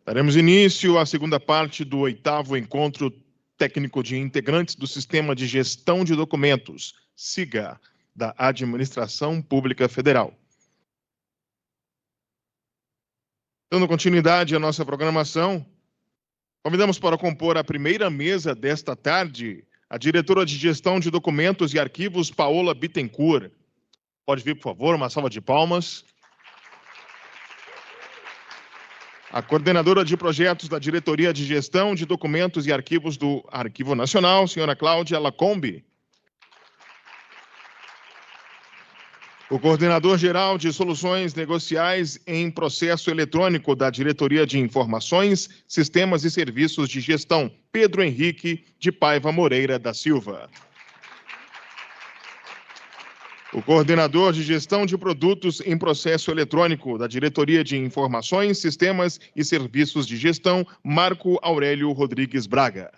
Daremos início à segunda parte do 8º Encontro Técnico de Integrantes do Sistema de Gestão de Documentos, SIGA, da Administração Pública Federal. Dando continuidade à nossa programação, convidamos para compor a primeira mesa desta tarde a diretora de Gestão de Documentos e Arquivos, Paola Bittencourt. Pode vir, por favor, uma salva de palmas. A coordenadora de projetos da Diretoria de Gestão de Documentos e Arquivos do Arquivo Nacional, senhora Cláudia Lacombe. O coordenador-geral de Soluções Negociais em Processo Eletrônico da Diretoria de Informações, Sistemas e Serviços de Gestão, Pedro Henrique de Paiva Moreira da Silva. O coordenador de Gestão de Produtos em Processo Eletrônico da Diretoria de Informações, Sistemas e Serviços de Gestão, Marco Aurélio Rodrigues Braga.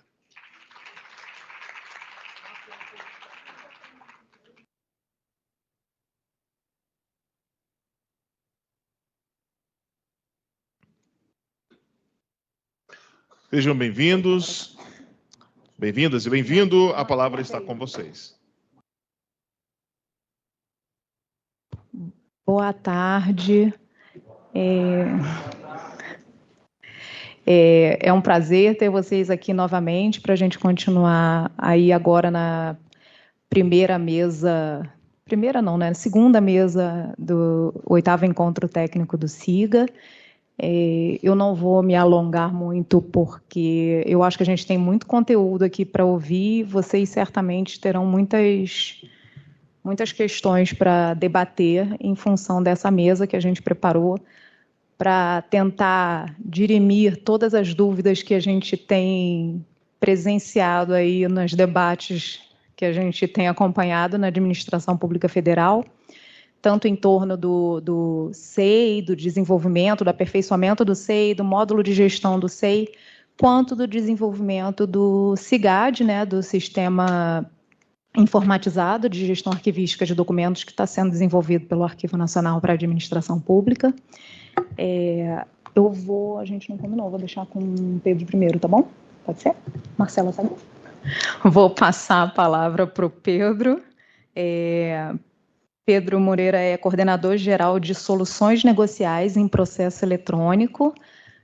Sejam bem-vindos, bem-vindas e bem-vindo. A palavra está com vocês. Boa tarde. É um prazer ter vocês aqui novamente para a gente continuar aí agora na primeira mesa, segunda mesa do 8º Encontro Técnico do SIGA. Eu não vou me alongar muito porque eu acho que a gente tem muito conteúdo aqui para ouvir. Vocês certamente terão muitas questões para debater em função dessa mesa que a gente preparou para tentar dirimir todas as dúvidas que a gente tem presenciado aí nos debates que a gente tem acompanhado na Administração Pública Federal, tanto em torno do SEI, do desenvolvimento, do aperfeiçoamento do SEI, do módulo de gestão do SEI, quanto do desenvolvimento do SIGAD, do Sistema Informatizado de Gestão Arquivística de Documentos, que está sendo desenvolvido pelo Arquivo Nacional para a Administração Pública. A gente não combinou, vou deixar com o Pedro primeiro, tá bom? Pode ser? Marcela, sabe? Vou passar a palavra para o Pedro. Pedro Moreira é coordenador-geral de Soluções Negociais em Processo Eletrônico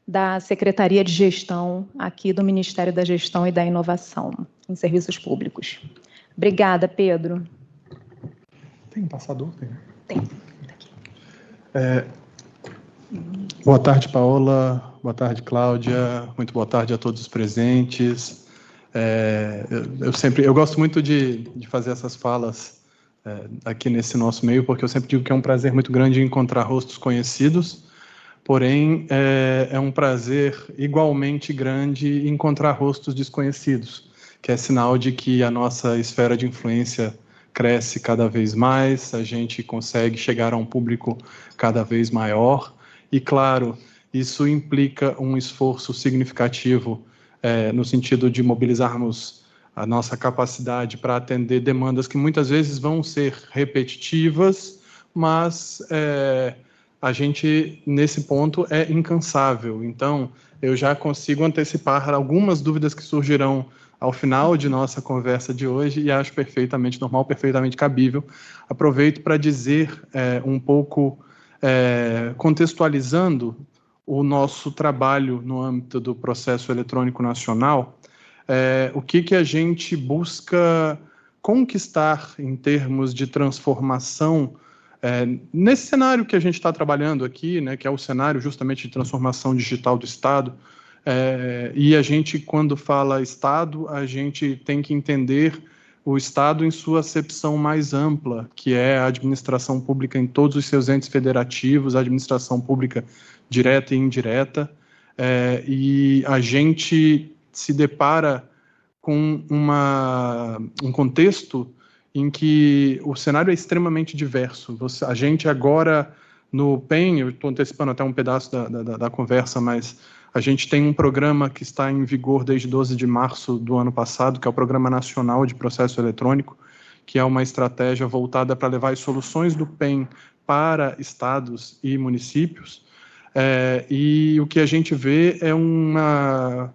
da Secretaria de Gestão aqui do Ministério da Gestão e da Inovação em Serviços Públicos. Obrigada, Pedro. Tem um passador? Tem. Boa tarde, Paola. Boa tarde, Cláudia. Muito boa tarde a todos os presentes. Eu gosto muito de fazer essas falas aqui nesse nosso meio, porque eu sempre digo que é um prazer muito grande encontrar rostos conhecidos, porém é um prazer igualmente grande encontrar rostos desconhecidos, que é sinal de que a nossa esfera de influência cresce cada vez mais, a gente consegue chegar a um público cada vez maior, e, claro, isso implica um esforço significativo no sentido de mobilizarmos a nossa capacidade para atender demandas que muitas vezes vão ser repetitivas, mas a gente, nesse ponto, é incansável. Então, eu já consigo antecipar algumas dúvidas que surgirão ao final de nossa conversa de hoje e acho perfeitamente normal, perfeitamente cabível. Aproveito para dizer um pouco, contextualizando o nosso trabalho no âmbito do processo eletrônico nacional, o que a gente busca conquistar em termos de transformação nesse cenário que a gente está trabalhando aqui, que é o cenário justamente de transformação digital do Estado. E a gente, quando fala Estado, a gente tem que entender o Estado em sua acepção mais ampla, que é a administração pública em todos os seus entes federativos, a administração pública direta e indireta, e a gente se depara com um contexto em que o cenário é extremamente diverso. A gente agora, no PEN, eu estou antecipando até um pedaço da conversa, mas a gente tem um programa que está em vigor desde 12 de março do ano passado, que é o Programa Nacional de Processo Eletrônico, que é uma estratégia voltada para levar as soluções do PEN para estados e municípios. E o que a gente vê é uma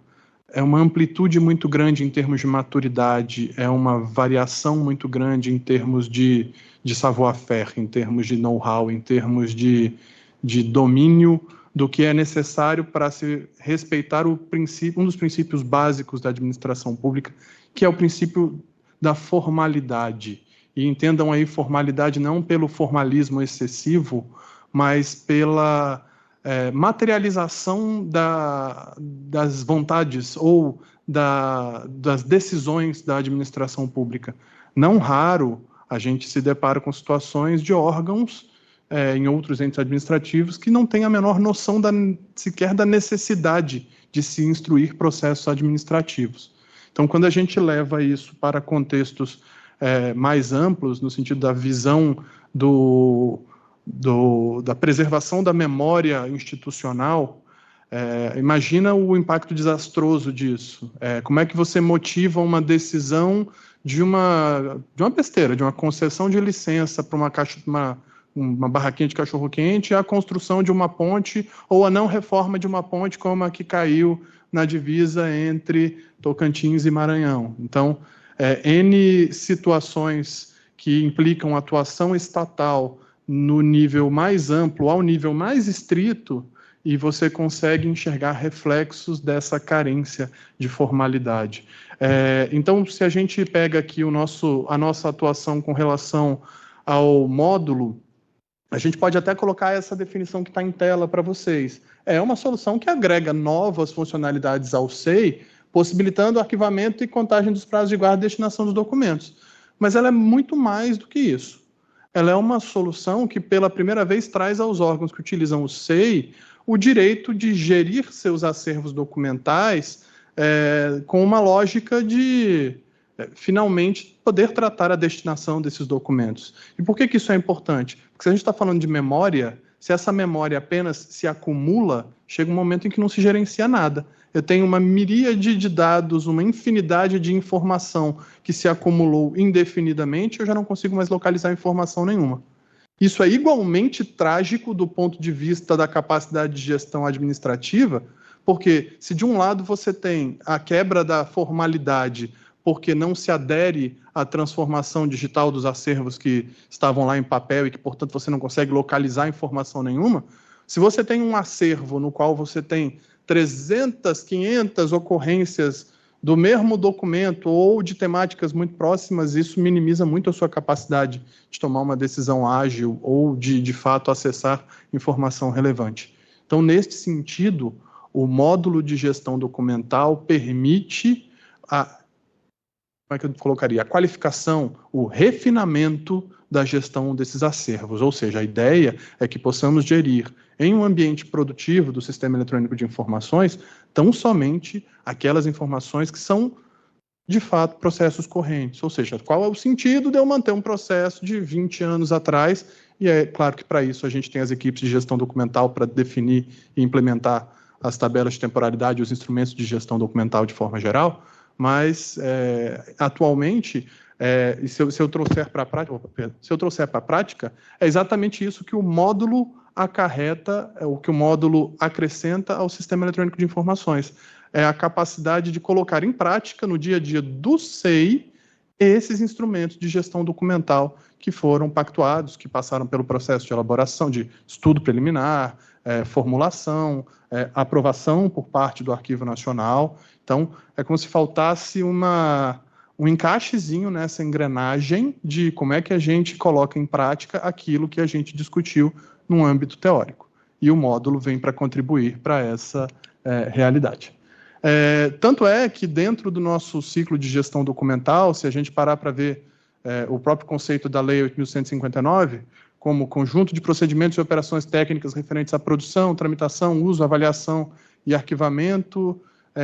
amplitude muito grande em termos de maturidade, é uma variação muito grande em termos de savoir-faire, em termos de know-how, em termos de domínio do que é necessário para se respeitar um dos princípios básicos da administração pública, que é o princípio da formalidade. E entendam aí formalidade não pelo formalismo excessivo, mas pela materialização das vontades ou das decisões da administração pública. Não raro, a gente se depara com situações de órgãos em outros entes administrativos que não têm a menor noção sequer da necessidade de se instruir processos administrativos. Então, quando a gente leva isso para contextos mais amplos, no sentido da visão da preservação da memória institucional, imagina o impacto desastroso disso. Como é que você motiva uma decisão de uma besteira, de uma concessão de licença para uma barraquinha de cachorro-quente, a construção de uma ponte ou a não reforma de uma ponte como a que caiu na divisa entre Tocantins e Maranhão. Então, N situações que implicam atuação estatal no nível mais amplo ao nível mais estrito, e você consegue enxergar reflexos dessa carência de formalidade. Então, se a gente pega aqui a nossa atuação com relação ao módulo, a gente pode até colocar essa definição que está em tela para vocês. É uma solução que agrega novas funcionalidades ao SEI, possibilitando o arquivamento e contagem dos prazos de guarda e destinação dos documentos. Mas ela é muito mais do que isso. Ela é uma solução que, pela primeira vez, traz aos órgãos que utilizam o SEI o direito de gerir seus acervos documentais com uma lógica de, finalmente, poder tratar a destinação desses documentos. E por que isso é importante? Porque se a gente está falando de memória, se essa memória apenas se acumula, chega um momento em que não se gerencia nada. Eu tenho uma miríade de dados, uma infinidade de informação que se acumulou indefinidamente, eu já não consigo mais localizar informação nenhuma. Isso é igualmente trágico do ponto de vista da capacidade de gestão administrativa, porque se de um lado você tem a quebra da formalidade, porque não se adere à transformação digital dos acervos que estavam lá em papel e que, portanto, você não consegue localizar informação nenhuma, se você tem um acervo no qual você tem 300, 500 ocorrências do mesmo documento ou de temáticas muito próximas, isso minimiza muito a sua capacidade de tomar uma decisão ágil ou de fato, acessar informação relevante. Então, neste sentido, o módulo de gestão documental permite como é que eu colocaria? A qualificação, o refinamento da gestão desses acervos, ou seja, a ideia é que possamos gerir em um ambiente produtivo do Sistema Eletrônico de Informações tão somente aquelas informações que são, de fato, processos correntes, ou seja, qual é o sentido de eu manter um processo de 20 anos atrás, e é claro que para isso a gente tem as equipes de gestão documental para definir e implementar as tabelas de temporalidade e os instrumentos de gestão documental de forma geral, mas atualmente, se eu trouxer para a prática, é exatamente isso que o módulo acarreta, o que o módulo acrescenta ao Sistema Eletrônico de Informações. É a capacidade de colocar em prática, no dia a dia do SEI, esses instrumentos de gestão documental que foram pactuados, que passaram pelo processo de elaboração, de estudo preliminar, formulação, aprovação por parte do Arquivo Nacional. Então, é como se faltasse um encaixezinho nessa engrenagem de como é que a gente coloca em prática aquilo que a gente discutiu num âmbito teórico. E o módulo vem para contribuir para essa realidade. Tanto é que dentro do nosso ciclo de gestão documental, se a gente parar para ver o próprio conceito da Lei 8.159, como conjunto de procedimentos e operações técnicas referentes à produção, tramitação, uso, avaliação e arquivamento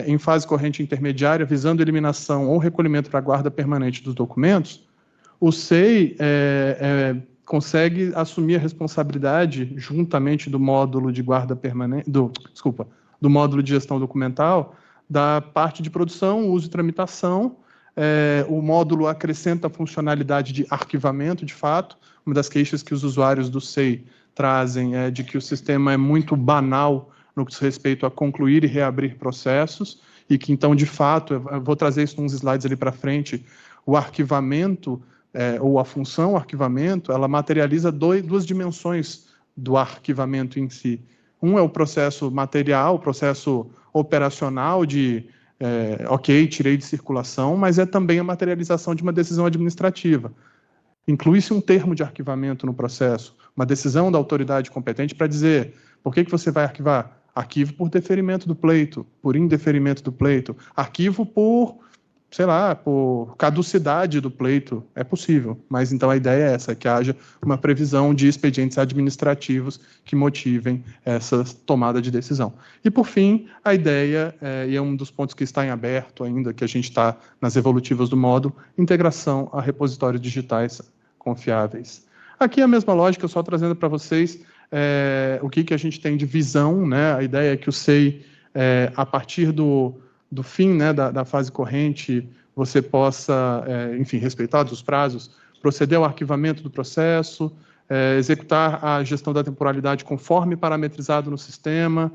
em fase corrente intermediária, visando eliminação ou recolhimento para a guarda permanente dos documentos, o SEI consegue assumir a responsabilidade, juntamente do módulo de guarda permanente, do módulo de gestão documental, da parte de produção, uso e tramitação. O módulo acrescenta a funcionalidade de arquivamento, de fato. Uma das queixas que os usuários do SEI trazem é de que o sistema é muito banal no que diz respeito a concluir e reabrir processos, e que, então, de fato, eu vou trazer isso uns slides ali para frente, o arquivamento, ou a função arquivamento, ela materializa duas dimensões do arquivamento em si. Um é o processo material, o processo operacional de, ok, tirei de circulação, mas é também a materialização de uma decisão administrativa. Inclui-se um termo de arquivamento no processo, uma decisão da autoridade competente para dizer por que você vai arquivar? Arquivo por deferimento do pleito, por indeferimento do pleito, arquivo por, sei lá, por caducidade do pleito, é possível, mas então a ideia é essa, que haja uma previsão de expedientes administrativos que motivem essa tomada de decisão. E, por fim, a ideia, e é um dos pontos que está em aberto ainda, que a gente está nas evolutivas do módulo, integração a repositórios digitais confiáveis. Aqui a mesma lógica, só trazendo para vocês o que a gente tem de visão, né? A ideia é que o SEI, a partir do fim, né, da fase corrente, você possa, enfim, respeitados os prazos, proceder ao arquivamento do processo, executar a gestão da temporalidade conforme parametrizado no sistema,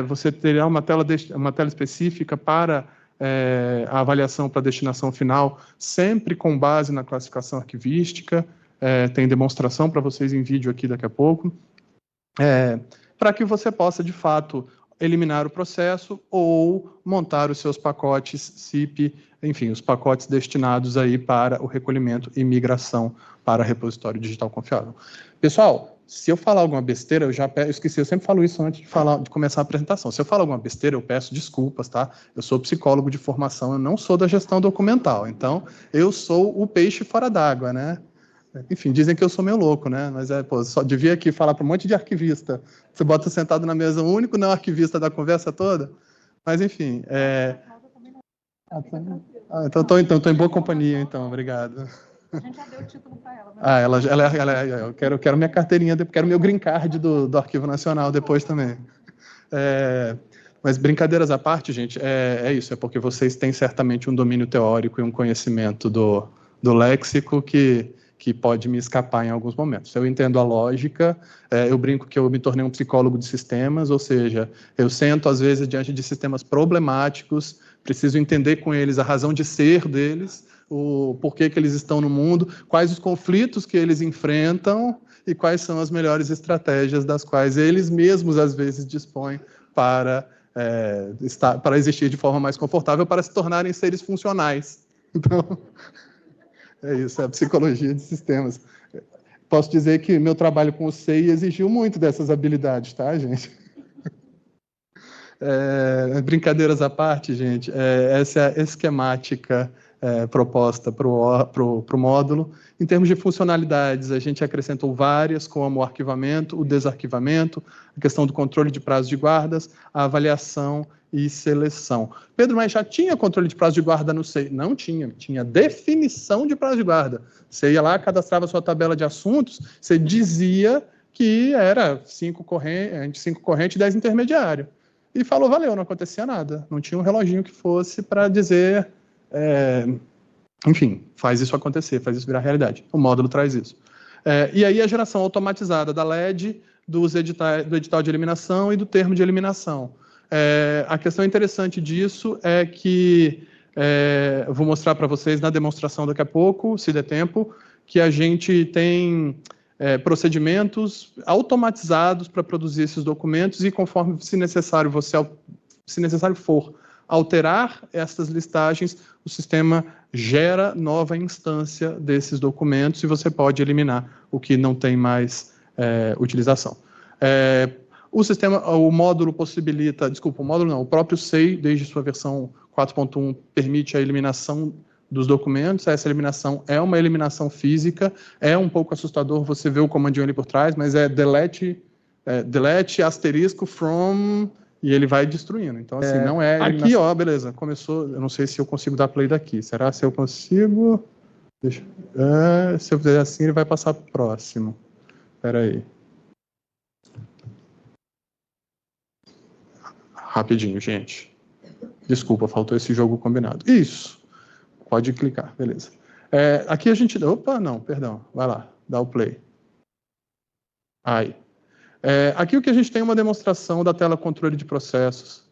você terá uma tela específica para a avaliação para a destinação final, sempre com base na classificação arquivística, tem demonstração para vocês em vídeo aqui daqui a pouco, para que você possa, de fato, eliminar o processo ou montar os seus pacotes CIP, enfim, os pacotes destinados aí para o recolhimento e migração para repositório digital confiável. Pessoal, se eu falar alguma besteira, eu esqueci, eu sempre falo isso antes de começar a apresentação. Se eu falar alguma besteira, eu peço desculpas, tá? Eu sou psicólogo de formação, eu não sou da gestão documental, então eu sou o peixe fora d'água, né? Enfim, dizem que eu sou meio louco, né? Mas só devia aqui falar para um monte de arquivista. Você bota sentado na mesa o único não arquivista da conversa toda. Mas, enfim. Então estou em boa companhia, então. Obrigado. A gente já deu o título para ela. Eu quero minha carteirinha, quero meu green card do Arquivo Nacional depois também. Mas, brincadeiras à parte, gente, é isso. É porque vocês têm certamente um domínio teórico e um conhecimento do léxico que pode me escapar em alguns momentos. Eu entendo a lógica, eu brinco que eu me tornei um psicólogo de sistemas, ou seja, eu sento, às vezes, diante de sistemas problemáticos, preciso entender com eles a razão de ser deles, o porquê que eles estão no mundo, quais os conflitos que eles enfrentam e quais são as melhores estratégias das quais eles mesmos, às vezes, dispõem para existir de forma mais confortável, para se tornarem seres funcionais. Então... é isso, é a psicologia de sistemas. Posso dizer que meu trabalho com o SEI exigiu muito dessas habilidades, tá, gente? Brincadeiras à parte, gente, essa é a esquemática proposta para o módulo. Em termos de funcionalidades, a gente acrescentou várias, como o arquivamento, o desarquivamento, a questão do controle de prazos de guardas, a avaliação e seleção. Pedro, mas já tinha controle de prazo de guarda no SEI? Não tinha, tinha definição de prazo de guarda. Você ia lá, cadastrava sua tabela de assuntos, você dizia que era 5 corrente e 10 intermediário. E falou, valeu, não acontecia nada. Não tinha um reloginho que fosse para dizer, enfim, faz isso acontecer, faz isso virar realidade. O módulo traz isso. E aí a geração automatizada da LED, do edital de eliminação e do termo de eliminação. A questão interessante disso é que, eu vou mostrar para vocês na demonstração daqui a pouco, se der tempo, que a gente tem procedimentos automatizados para produzir esses documentos e conforme, se necessário for alterar essas listagens, o sistema gera nova instância desses documentos e você pode eliminar o que não tem mais utilização. O módulo possibilita, o próprio SEI, desde sua versão 4.1, permite a eliminação dos documentos. Essa eliminação é uma eliminação física, é um pouco assustador você ver o comandinho ali por trás, mas é delete asterisco from, e ele vai destruindo. Então, assim, não é... Aqui, ó, beleza, começou, eu não sei se eu consigo dar play daqui. Será se eu consigo? Se eu fizer assim, ele vai passar para o próximo. Espera aí. Rapidinho, gente. Desculpa, faltou esse jogo combinado. Isso. Pode clicar, beleza. Aqui a gente... Opa, não, perdão. Vai lá, dá o play. Aí, Aqui o que a gente tem é uma demonstração da tela controle de processos,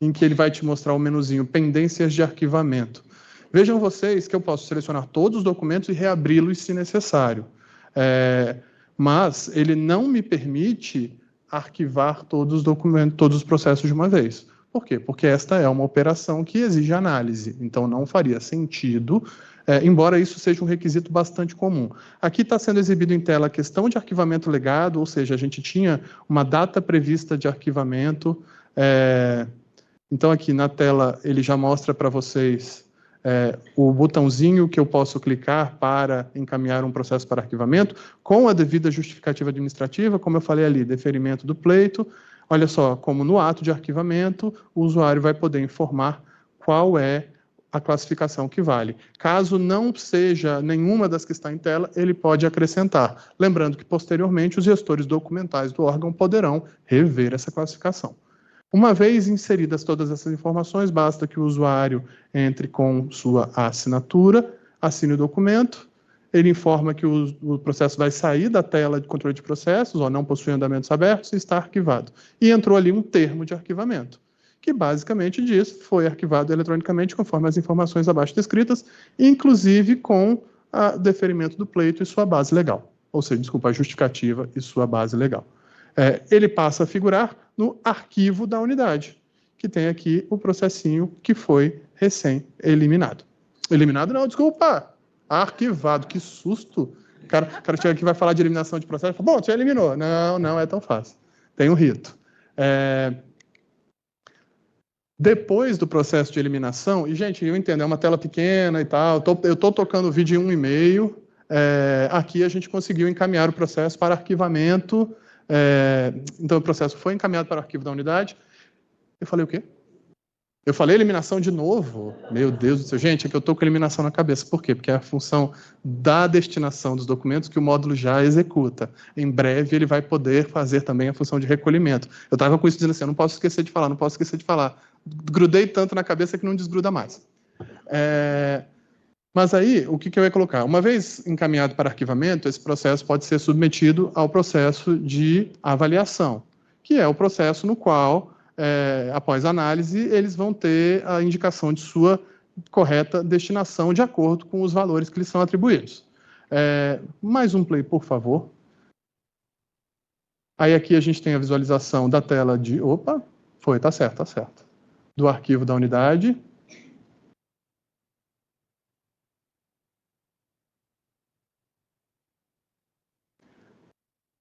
em que ele vai te mostrar o menuzinho pendências de arquivamento. Vejam vocês que eu posso selecionar todos os documentos e reabri-los se necessário. Mas ele não me permite arquivar todos os documentos, todos os processos de uma vez. Por quê? Porque esta é uma operação que exige análise, então não faria sentido, embora isso seja um requisito bastante comum. Aqui está sendo exibido em tela a questão de arquivamento legado, ou seja, a gente tinha uma data prevista de arquivamento. Então aqui na tela ele já mostra para vocês o botãozinho que eu posso clicar para encaminhar um processo para arquivamento, com a devida justificativa administrativa, como eu falei ali, deferimento do pleito. Olha só, como no ato de arquivamento, o usuário vai poder informar qual é a classificação que vale. Caso não seja nenhuma das que está em tela, ele pode acrescentar. Lembrando que, posteriormente, os gestores documentais do órgão poderão rever essa classificação. Uma vez inseridas todas essas informações, basta que o usuário entre com sua assinatura, assine o documento, ele informa que o processo vai sair da tela de controle de processos, ou não possui andamentos abertos, e está arquivado. E entrou ali um termo de arquivamento, que basicamente diz que foi arquivado eletronicamente conforme as informações abaixo descritas, inclusive com o deferimento do pleito e sua base legal. Ou seja, desculpa, a justificativa e sua base legal. Ele passa a figurar no arquivo da unidade, que tem aqui o processinho que foi recém-eliminado. Eliminado não, desculpa! Arquivado, que susto! O cara chega aqui e vai falar de eliminação de processo, bom, você eliminou. Não, não é tão fácil. Tem um rito. Depois do processo de eliminação, e gente, eu entendo, é uma tela pequena e tal, eu estou tocando o vídeo em 1,5, aqui a gente conseguiu encaminhar o processo para arquivamento. Então o processo foi encaminhado para o arquivo da unidade. Eu falei o quê? Eu falei eliminação de novo? Meu Deus do céu. Gente, é que eu estou com eliminação na cabeça. Por quê? Porque é a função da destinação dos documentos que o módulo já executa. Em breve ele vai poder fazer também a função de recolhimento. Eu estava com isso dizendo assim, eu não posso esquecer de falar, não posso esquecer de falar. Grudei tanto na cabeça que não desgruda mais. Mas aí, o que eu ia colocar? Uma vez encaminhado para arquivamento, esse processo pode ser submetido ao processo de avaliação, que é o processo no qual, após análise, eles vão ter a indicação de sua correta destinação de acordo com os valores que lhes são atribuídos. Mais um play, por favor. Aí aqui a gente tem a visualização da tela de... Opa, foi, tá certo, tá certo. Do arquivo da unidade.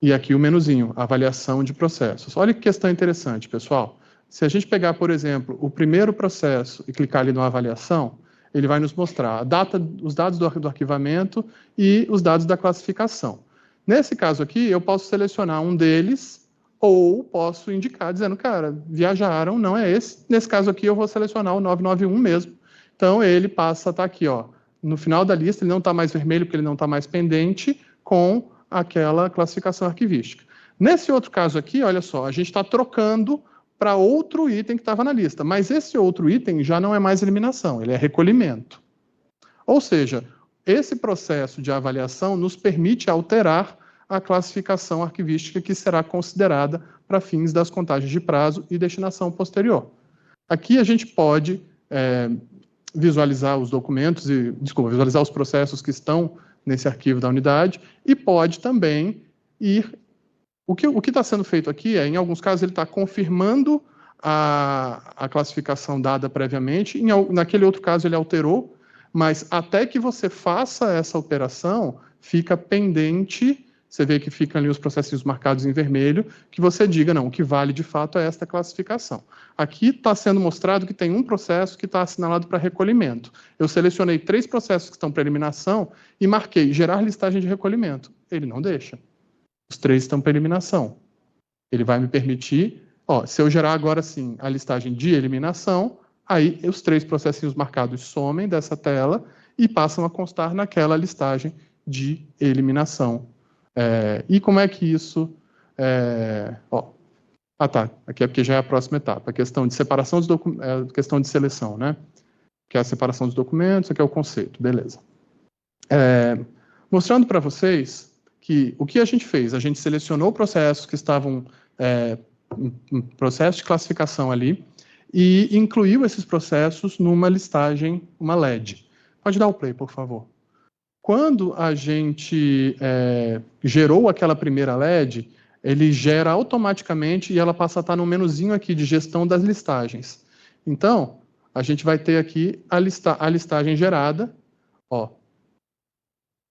E aqui o menuzinho, avaliação de processos. Olha que questão interessante, pessoal. Se a gente pegar, por exemplo, o primeiro processo e clicar ali no avaliação, ele vai nos mostrar a data, os dados do arquivamento e os dados da classificação. Nesse caso aqui, eu posso selecionar um deles ou posso indicar dizendo, cara, viajaram, não é esse. Nesse caso aqui, eu vou selecionar o 991 mesmo. Então, ele passa a estar aqui, ó, no final da lista, ele não está mais vermelho porque ele não está mais pendente com aquela classificação arquivística. Nesse outro caso aqui, olha só, a gente está trocando para outro item que estava na lista, mas esse outro item já não é mais eliminação, ele é recolhimento. Ou seja, esse processo de avaliação nos permite alterar a classificação arquivística que será considerada para fins das contagens de prazo e destinação posterior. Aqui a gente pode visualizar os documentos, visualizar os processos que estão nesse arquivo da unidade, e pode também ir... O que está sendo feito aqui em alguns casos, ele está confirmando a classificação dada previamente, naquele outro caso ele alterou, mas até que você faça essa operação, fica pendente, você vê que ficam ali os processinhos marcados em vermelho, que você diga, não, o que vale de fato é esta classificação. Aqui está sendo mostrado que tem um processo que está assinalado para recolhimento. Eu selecionei 3 processos que estão para eliminação e marquei gerar listagem de recolhimento. Ele não deixa. Os 3 estão para eliminação. Ele vai me permitir, se eu gerar agora sim a listagem de eliminação, aí os 3 processinhos marcados somem dessa tela e passam a constar naquela listagem de eliminação. E como é que isso... aqui é porque já é a próxima etapa, a questão de separação dos documentos, questão de seleção, né? Que é a separação dos documentos, aqui é o conceito, beleza. Mostrando para vocês que o que a gente fez? A gente selecionou processos que estavam em processo de classificação ali e incluiu esses processos numa listagem, uma LED. Pode dar o play, por favor. Quando a gente gerou aquela primeira LED, ele gera automaticamente e ela passa a estar no menuzinho aqui de gestão das listagens. Então, a gente vai ter aqui a listagem gerada, ó,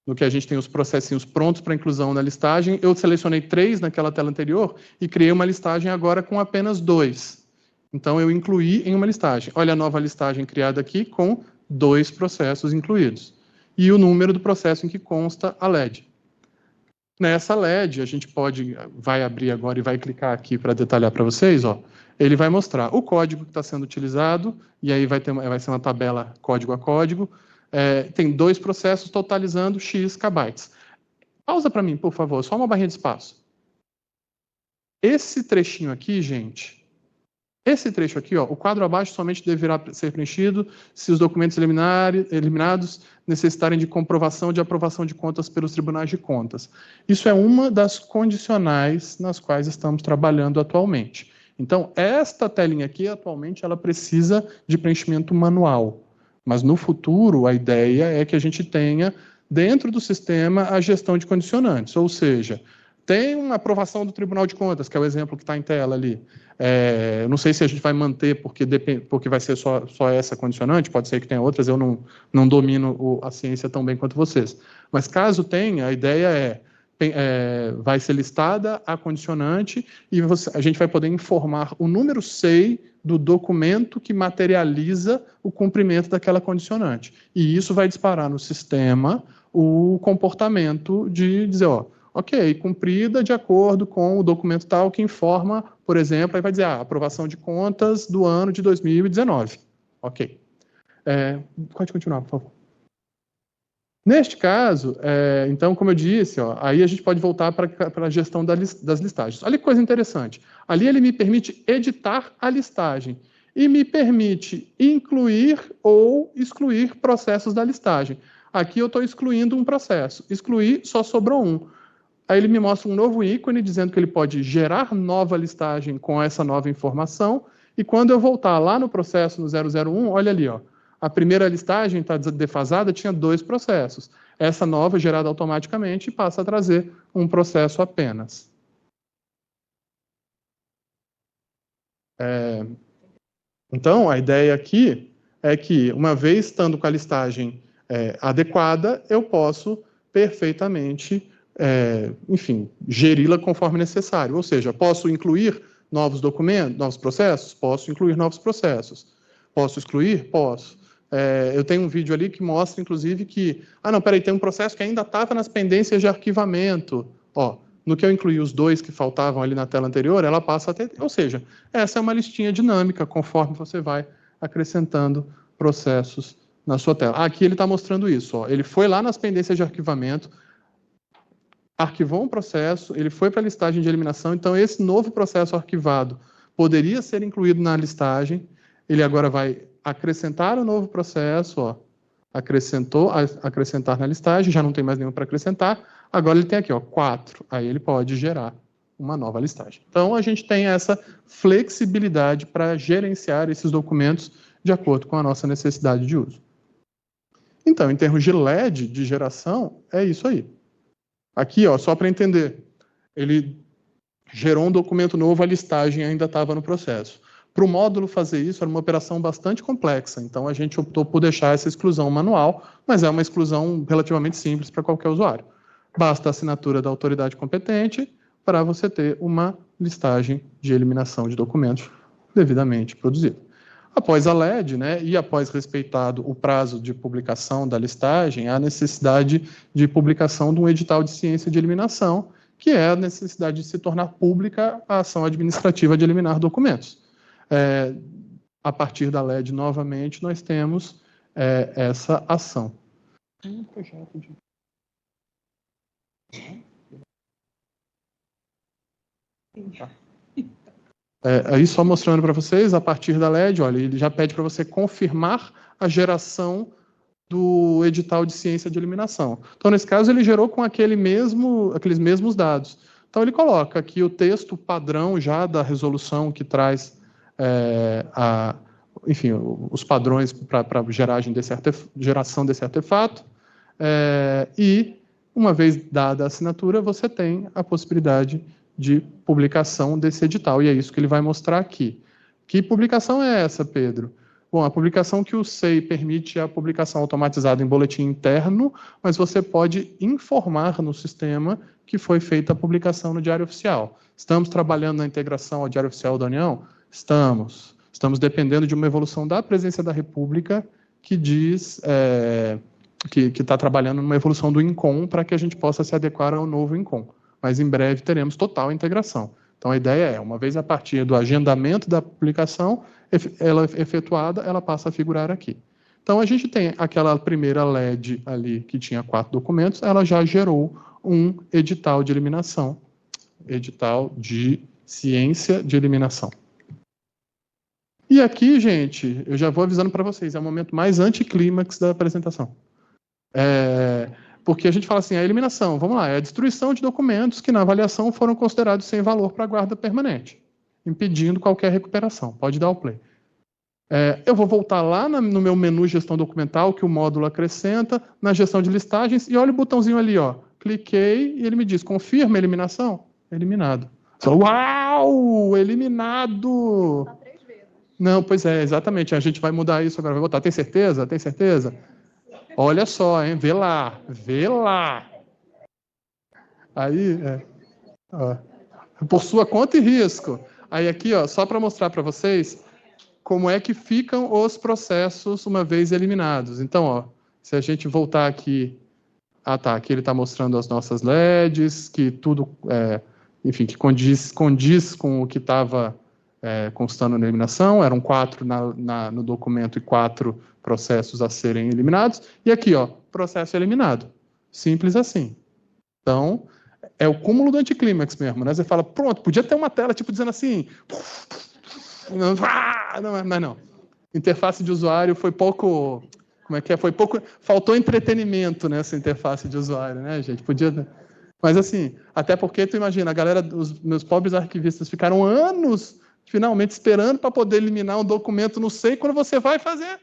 no que a gente tem os processinhos prontos para inclusão na listagem. Eu selecionei 3 naquela tela anterior e criei uma listagem agora com apenas 2. Então, eu incluí em uma listagem. Olha a nova listagem criada aqui com 2 processos incluídos. E o número do processo em que consta a LED. Nessa LED, a gente vai abrir agora e vai clicar aqui para detalhar para vocês, ó. Ele vai mostrar o código que está sendo utilizado, e aí vai ser uma tabela código a código. Tem 2 processos totalizando X kbytes. Pausa para mim, por favor, só uma barrinha de espaço. Esse trechinho aqui, gente, esse trecho aqui, ó, o quadro abaixo somente deverá ser preenchido se os documentos eliminados necessitarem de comprovação de aprovação de contas pelos tribunais de contas. Isso é uma das condicionais nas quais estamos trabalhando atualmente. Então, esta telinha aqui, atualmente, ela precisa de preenchimento manual. Mas, no futuro, a ideia é que a gente tenha, dentro do sistema, a gestão de condicionantes. Ou seja, tem uma aprovação do Tribunal de Contas, que é o exemplo que está em tela ali. Não sei se a gente vai manter, porque vai ser só essa condicionante, pode ser que tenha outras, eu não domino a ciência tão bem quanto vocês. Mas, caso tenha, a ideia vai ser listada a condicionante e a gente vai poder informar o número SEI do documento que materializa o cumprimento daquela condicionante. E isso vai disparar no sistema o comportamento de dizer, ó, ok, cumprida de acordo com o documento tal que informa, por exemplo, aí vai dizer, aprovação de contas do ano de 2019. Ok. Pode continuar, por favor. Neste caso, então, como eu disse, ó, aí a gente pode voltar para a gestão das listagens. Olha que coisa interessante. Ali ele me permite editar a listagem e me permite incluir ou excluir processos da listagem. Aqui eu estou excluindo um processo. Excluir, só sobrou um. Aí ele me mostra um novo ícone dizendo que ele pode gerar nova listagem com essa nova informação. E quando eu voltar lá no processo no 001, olha ali, ó. A primeira listagem está defasada, tinha 2 processos. Essa nova, gerada automaticamente, passa a trazer um processo apenas. Então, a ideia aqui é que, uma vez estando com a listagem adequada, eu posso perfeitamente, enfim, geri-la conforme necessário. Ou seja, posso incluir novos documentos, novos processos? Posso incluir novos processos. Posso excluir? Posso. Eu tenho um vídeo ali que mostra, inclusive, que... tem um processo que ainda estava nas pendências de arquivamento. Ó, no que eu incluí os 2 que faltavam ali na tela anterior, ela passa a ter... Ou seja, essa é uma listinha dinâmica, conforme você vai acrescentando processos na sua tela. Aqui ele está mostrando isso. Ó. Ele foi lá nas pendências de arquivamento, arquivou um processo, ele foi para a listagem de eliminação, então esse novo processo arquivado poderia ser incluído na listagem, ele agora vai acrescentar um novo processo, ó, acrescentar na listagem, já não tem mais nenhum para acrescentar, agora ele tem aqui, ó, 4, aí ele pode gerar uma nova listagem. Então, a gente tem essa flexibilidade para gerenciar esses documentos de acordo com a nossa necessidade de uso. Então, em termos de LED, de geração, é isso aí. Aqui, ó, só para entender, ele gerou um documento novo, a listagem ainda estava no processo. Para o módulo fazer isso, era uma operação bastante complexa, então a gente optou por deixar essa exclusão manual, mas é uma exclusão relativamente simples para qualquer usuário. Basta a assinatura da autoridade competente para você ter uma listagem de eliminação de documentos devidamente produzida. Após a LED, né, e após respeitado o prazo de publicação da listagem, há a necessidade de publicação de um edital de ciência de eliminação, que é a necessidade de se tornar pública a ação administrativa de eliminar documentos. A partir da LED, novamente, nós temos essa ação. Aí só mostrando para vocês, a partir da LED, olha, ele já pede para você confirmar a geração do edital de ciência de eliminação. Então, nesse caso, ele gerou com aqueles mesmos dados. Então, ele coloca aqui o texto padrão já da resolução que traz enfim, os padrões para geração desse artefato. E, uma vez dada a assinatura, você tem a possibilidade de publicação desse edital. E é isso que ele vai mostrar aqui. Que publicação é essa, Pedro? Bom, a publicação que o SEI permite é a publicação automatizada em boletim interno, mas você pode informar no sistema que foi feita a publicação no Diário Oficial. Estamos trabalhando na integração ao Diário Oficial da União? Estamos. Estamos dependendo de uma evolução da Presidência da República que diz que está trabalhando numa evolução do INCOM para que a gente possa se adequar ao novo INCOM. Mas em breve teremos total integração. Então a ideia é, uma vez a partir do agendamento da publicação, ela efetuada, ela passa a figurar aqui. Então a gente tem aquela primeira LED ali que tinha 4 documentos, ela já gerou um edital de eliminação, edital de ciência de eliminação. E aqui, gente, eu já vou avisando para vocês, é o momento mais anticlímax da apresentação. Porque a gente fala assim, a eliminação, vamos lá, é a destruição de documentos que na avaliação foram considerados sem valor para a guarda permanente, impedindo qualquer recuperação. Pode dar o play. Eu vou voltar lá no meu menu gestão documental, que o módulo acrescenta, na gestão de listagens, e olha o botãozinho ali, ó. Cliquei e ele me diz, confirma a eliminação? Eliminado. Uau! Eliminado! Tá 3 vezes. Não, pois é, exatamente. A gente vai mudar isso agora. Vai botar. Tem certeza? Tem certeza? Olha só, hein? Vê lá. Vê lá. Aí, ó, por sua conta e risco. Aí aqui, ó, só para mostrar para vocês como é que ficam os processos uma vez eliminados. Então, ó, se a gente voltar aqui... tá, aqui ele está mostrando as nossas LEDs, que tudo, enfim, que condiz com o que estava constando na eliminação. Eram 4 no documento e 4 processos a serem eliminados. E aqui, ó, processo eliminado. Simples assim. Então, é o cúmulo do anticlímax mesmo, né? Você fala, pronto, podia ter uma tela, tipo, dizendo assim... Mas não. Interface de usuário foi pouco... Como é que é? Faltou entretenimento nessa interface de usuário, né, gente? Podia... Mas, assim, até porque, tu imagina, a galera, os meus pobres arquivistas ficaram anos, finalmente, esperando para poder eliminar um documento no SEI quando você vai fazer.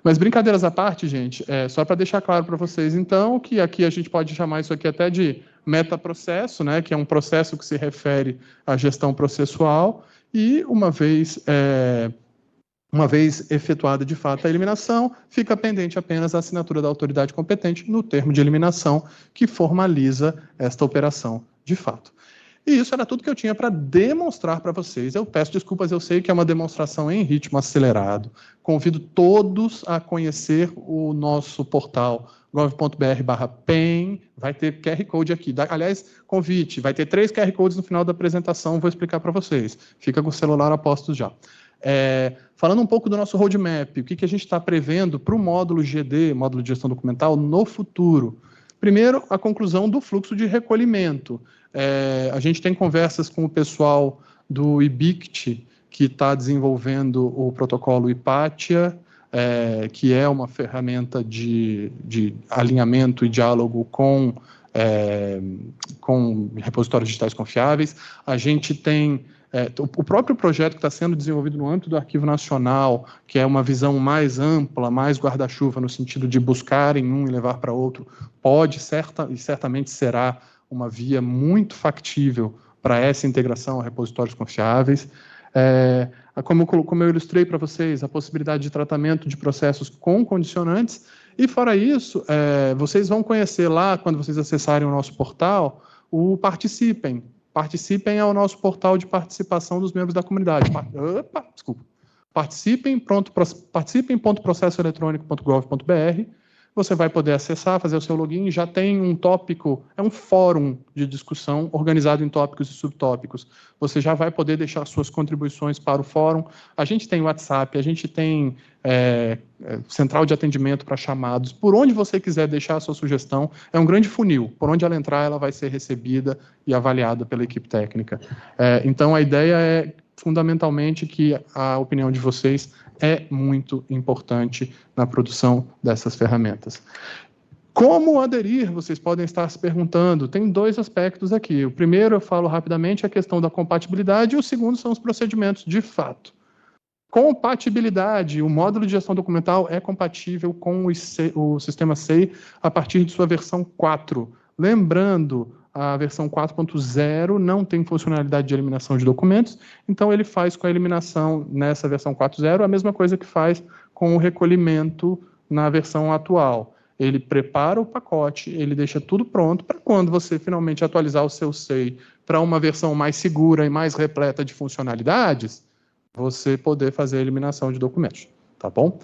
Mas, brincadeiras à parte, gente, só para deixar claro para vocês, então, que aqui a gente pode chamar isso aqui até de metaprocesso, né, que é um processo que se refere à gestão processual, e uma vez efetuada de fato a eliminação, fica pendente apenas a assinatura da autoridade competente no termo de eliminação que formaliza esta operação de fato. E isso era tudo que eu tinha para demonstrar para vocês. Eu peço desculpas, eu sei que é uma demonstração em ritmo acelerado. Convido todos a conhecer o nosso portal gov.br/pen, vai ter QR Code aqui. Aliás, convite, vai ter 3 QR Codes no final da apresentação, vou explicar para vocês. Fica com o celular a postos já. Falando um pouco do nosso roadmap, o que a gente está prevendo para o módulo GD, módulo de gestão documental, no futuro. Primeiro, a conclusão do fluxo de recolhimento. A gente tem conversas com o pessoal do IBICT, que está desenvolvendo o protocolo Hipatia, que é uma ferramenta de alinhamento e diálogo com repositórios digitais confiáveis. A gente tem o próprio projeto que está sendo desenvolvido no âmbito do Arquivo Nacional, que é uma visão mais ampla, mais guarda-chuva, no sentido de buscar em um e levar para outro, e certamente será uma via muito factível para essa integração a repositórios confiáveis. Como eu ilustrei para vocês, a possibilidade de tratamento de processos com condicionantes, e fora isso, vocês vão conhecer lá, quando vocês acessarem o nosso portal, o Participem. Participem é o nosso portal de participação dos membros da comunidade. Participem.processoeletrônico.gov.br. Você vai poder acessar, fazer o seu login, já tem um tópico, é um fórum de discussão organizado em tópicos e subtópicos. Você já vai poder deixar suas contribuições para o fórum. A gente tem WhatsApp, a gente tem central de atendimento para chamados. Por onde você quiser deixar a sua sugestão, é um grande funil. Por onde ela entrar, ela vai ser recebida e avaliada pela equipe técnica. Então, a ideia é fundamentalmente que a opinião de vocês é muito importante na produção dessas ferramentas. Como aderir? Vocês podem estar se perguntando. Tem dois aspectos aqui. O primeiro, eu falo rapidamente, é a questão da compatibilidade, e o segundo são os procedimentos de fato. Compatibilidade. O módulo de gestão documental é compatível com o sistema SEI a partir de sua versão 4. Lembrando, a versão 4.0 não tem funcionalidade de eliminação de documentos, então ele faz com a eliminação nessa versão 4.0 a mesma coisa que faz com o recolhimento na versão atual. Ele prepara o pacote, ele deixa tudo pronto para quando você finalmente atualizar o seu SEI para uma versão mais segura e mais repleta de funcionalidades, você poder fazer a eliminação de documentos, tá bom?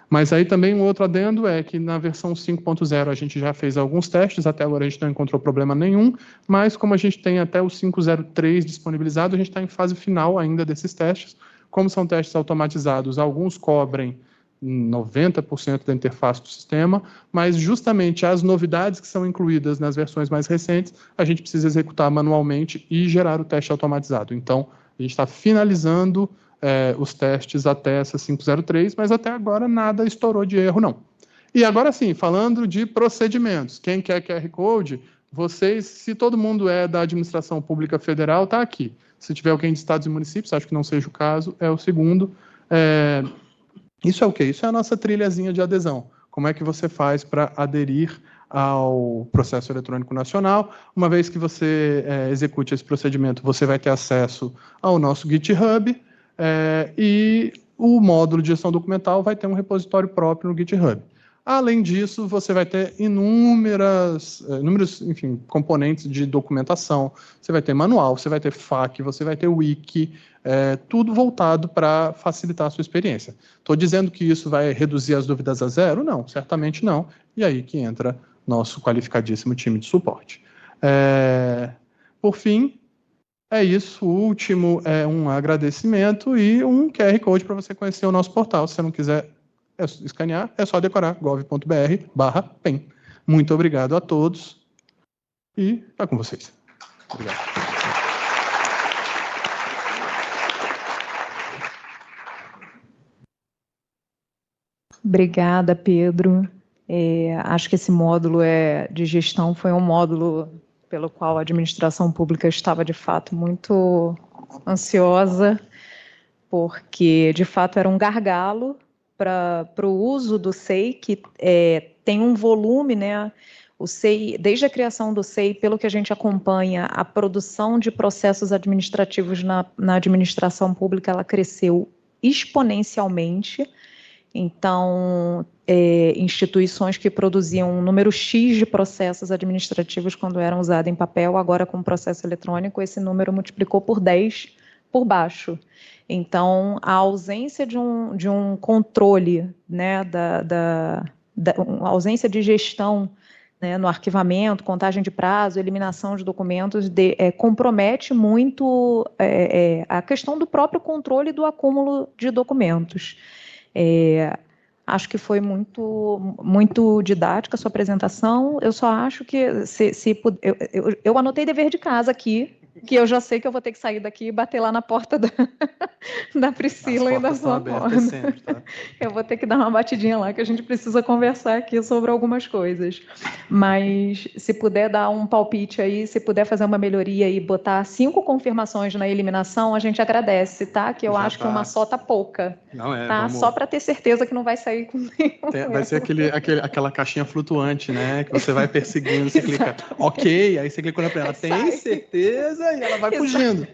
Mas aí também um outro adendo é que na versão 5.0 a gente já fez alguns testes, até agora a gente não encontrou problema nenhum, mas como a gente tem até o 5.03 disponibilizado, a gente está em fase final ainda desses testes. Como são testes automatizados, alguns cobrem 90% da interface do sistema, mas justamente as novidades que são incluídas nas versões mais recentes, a gente precisa executar manualmente e gerar o teste automatizado. Então, a gente está finalizando os testes até essa 5.03, mas até agora nada estourou de erro, não. E agora sim, falando de procedimentos, quem quer QR Code, vocês, se todo mundo é da administração pública federal, está aqui. Se tiver alguém de estados e municípios, acho que não seja o caso, é o segundo. Isso é o quê? Isso é a nossa trilhazinha de adesão. Como é que você faz para aderir ao processo eletrônico nacional? Uma vez que você execute esse procedimento, você vai ter acesso ao nosso GitHub e o módulo de gestão documental vai ter um repositório próprio no GitHub. Além disso, você vai ter inúmeros, enfim, componentes de documentação. Você vai ter manual, você vai ter FAQ, você vai ter wiki, tudo voltado para facilitar a sua experiência. Estou dizendo que isso vai reduzir as dúvidas a zero? Não, certamente não. E aí que entra nosso qualificadíssimo time de suporte. Por fim, é isso. O último é um agradecimento e um QR Code para você conhecer o nosso portal. Se você não quiser escanear, é só decorar gov.br/pen. Muito obrigado a todos e está com vocês. Obrigado. Obrigada, Pedro. Acho que esse módulo de gestão foi um módulo pelo qual a administração pública estava, de fato, muito ansiosa, porque, de fato, era um gargalo para o uso do SEI, que tem um volume, né? O SEI, desde a criação do SEI, pelo que a gente acompanha, a produção de processos administrativos na administração pública, ela cresceu exponencialmente. Então, instituições que produziam um número X de processos administrativos quando eram usados em papel, agora com o processo eletrônico, esse número multiplicou por 10 por baixo. Então, a ausência de um controle, né, a ausência de gestão, né, no arquivamento, contagem de prazo, eliminação de documentos, compromete muito a questão do próprio controle do acúmulo de documentos. Acho que foi muito didática a sua apresentação. Eu só acho que eu anotei dever de casa aqui, que eu já sei que eu vou ter que sair daqui e bater lá na porta da Priscila e da sua porta. Sempre, tá? Eu vou ter que dar uma batidinha lá, que a gente precisa conversar aqui sobre algumas coisas. Mas se puder dar um palpite aí, se puder fazer uma melhoria e botar 5 confirmações na eliminação, a gente agradece, tá? Que eu acho que uma só tá pouca. Não tá? Vamos... Só para ter certeza que não vai sair com nenhum. Vai ser aquela caixinha flutuante, né? Que você vai perseguindo, você clica ok, aí você clica para ela, tem certeza? E ela vai fugindo.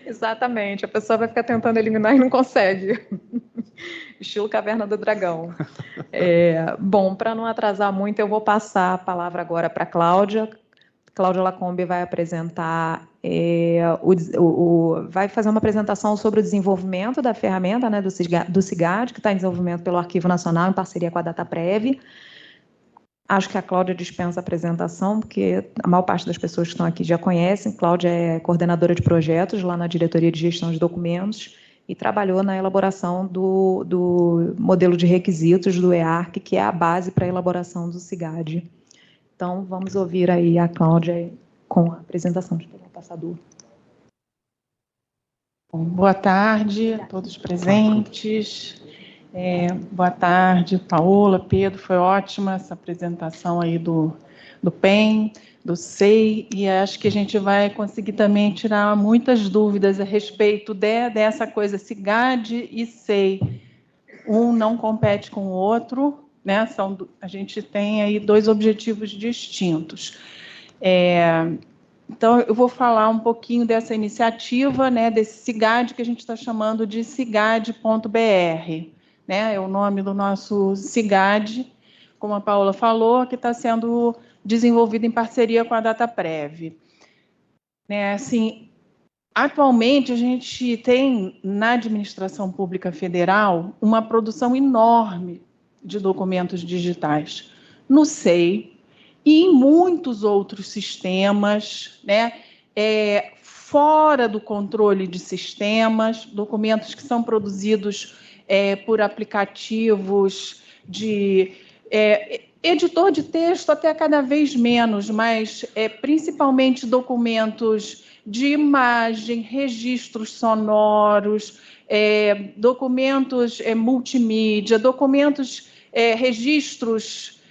Exatamente, a pessoa vai ficar tentando eliminar e não consegue. Estilo Caverna do Dragão. Bom, para não atrasar muito, eu vou passar a palavra agora para a Cláudia. Cláudia Lacombe vai apresentar, vai fazer uma apresentação sobre o desenvolvimento da ferramenta, né, do CIGAD, que está em desenvolvimento pelo Arquivo Nacional, em parceria com a DataPrev. Acho que a Cláudia dispensa a apresentação, porque a maior parte das pessoas que estão aqui já conhecem. Cláudia é coordenadora de projetos lá na Diretoria de Gestão de Documentos e trabalhou na elaboração do modelo de requisitos do EARC, que é a base para a elaboração do CIGAD. Então, vamos ouvir aí a Cláudia com a apresentação de todo o passador. Bom, boa tarde a todos presentes. Boa tarde, Paola, Pedro, foi ótima essa apresentação aí do PEN, do SEI, e acho que a gente vai conseguir também tirar muitas dúvidas a respeito dessa coisa, se GAD e SEI, um não compete com o outro, né? A gente tem aí dois objetivos distintos. Então, eu vou falar um pouquinho dessa iniciativa, né, desse CIGAD, que a gente está chamando de cigad.br. Né, é o nome do nosso CIGAD, como a Paola falou, que está sendo desenvolvido em parceria com a DataPrev. Né, assim, atualmente, a gente tem, na administração pública federal, uma produção enorme de documentos digitais. No SEI, e em muitos outros sistemas, né, fora do controle de sistemas, documentos que são produzidos por aplicativos de editor de texto até cada vez menos, mas principalmente documentos de imagem, registros sonoros, documentos multimídia, documentos, registros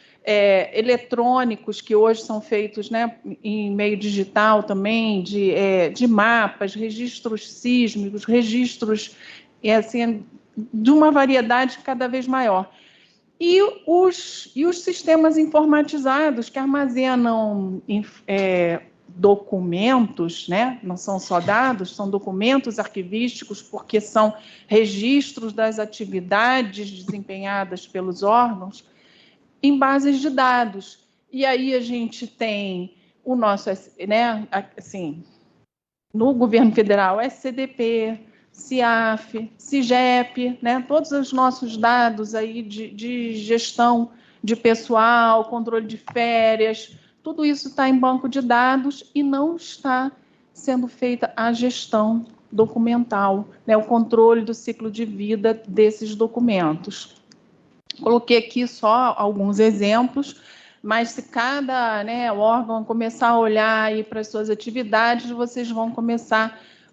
eletrônicos que hoje são feitos, né, em meio digital também, de mapas, registros sísmicos, registros assim, de uma variedade cada vez maior. E os sistemas informatizados que armazenam documentos, né, não são só dados, são documentos arquivísticos, porque são registros das atividades desempenhadas pelos órgãos, em bases de dados. E aí a gente tem o nosso, né, assim, no governo federal, SCDP, CIAF, CIGEP, né, todos os nossos dados aí de gestão de pessoal, controle de férias, tudo isso está em banco de dados e não está sendo feita a gestão documental, né, o controle do ciclo de vida desses documentos. Coloquei aqui só alguns exemplos, mas se cada, né, órgão começar a olhar aí para as suas atividades, vocês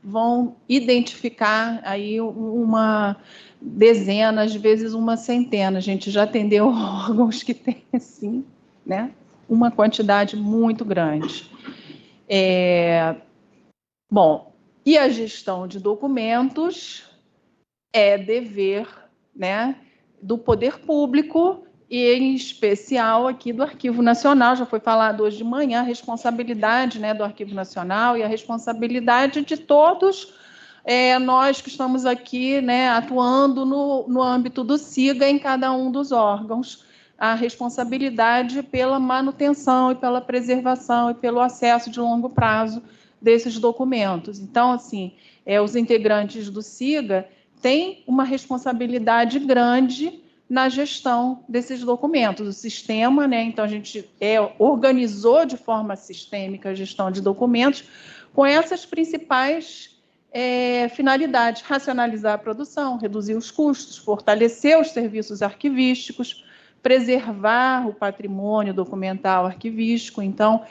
vão identificar aí uma dezena, às vezes uma centena. A gente já atendeu órgãos que têm, assim, né, uma quantidade muito grande. Bom, e a gestão de documentos é dever, né, do poder público, e em especial aqui do Arquivo Nacional, já foi falado hoje de manhã, a responsabilidade, né, do Arquivo Nacional e a responsabilidade de todos nós que estamos aqui, né, atuando no âmbito do SIGA em cada um dos órgãos, a responsabilidade pela manutenção e pela preservação e pelo acesso de longo prazo desses documentos. Então, assim, os integrantes do SIGA tem uma responsabilidade grande na gestão desses documentos. O sistema, né, então a gente organizou de forma sistêmica a gestão de documentos com essas principais finalidades: racionalizar a produção, reduzir os custos, fortalecer os serviços arquivísticos, preservar o patrimônio documental arquivístico. Então,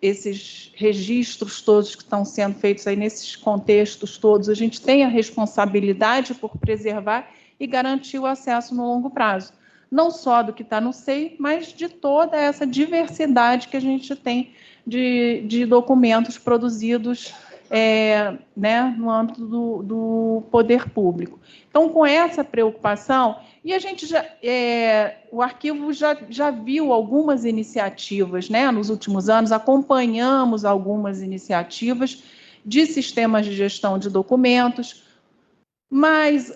esses registros todos que estão sendo feitos aí nesses contextos todos, a gente tem a responsabilidade por preservar e garantir o acesso no longo prazo, não só do que está no SEI, mas de toda essa diversidade que a gente tem de documentos produzidos né, no âmbito do poder público. Então, com essa preocupação, e a gente o arquivo já viu algumas iniciativas, né, nos últimos anos, acompanhamos algumas iniciativas de sistemas de gestão de documentos,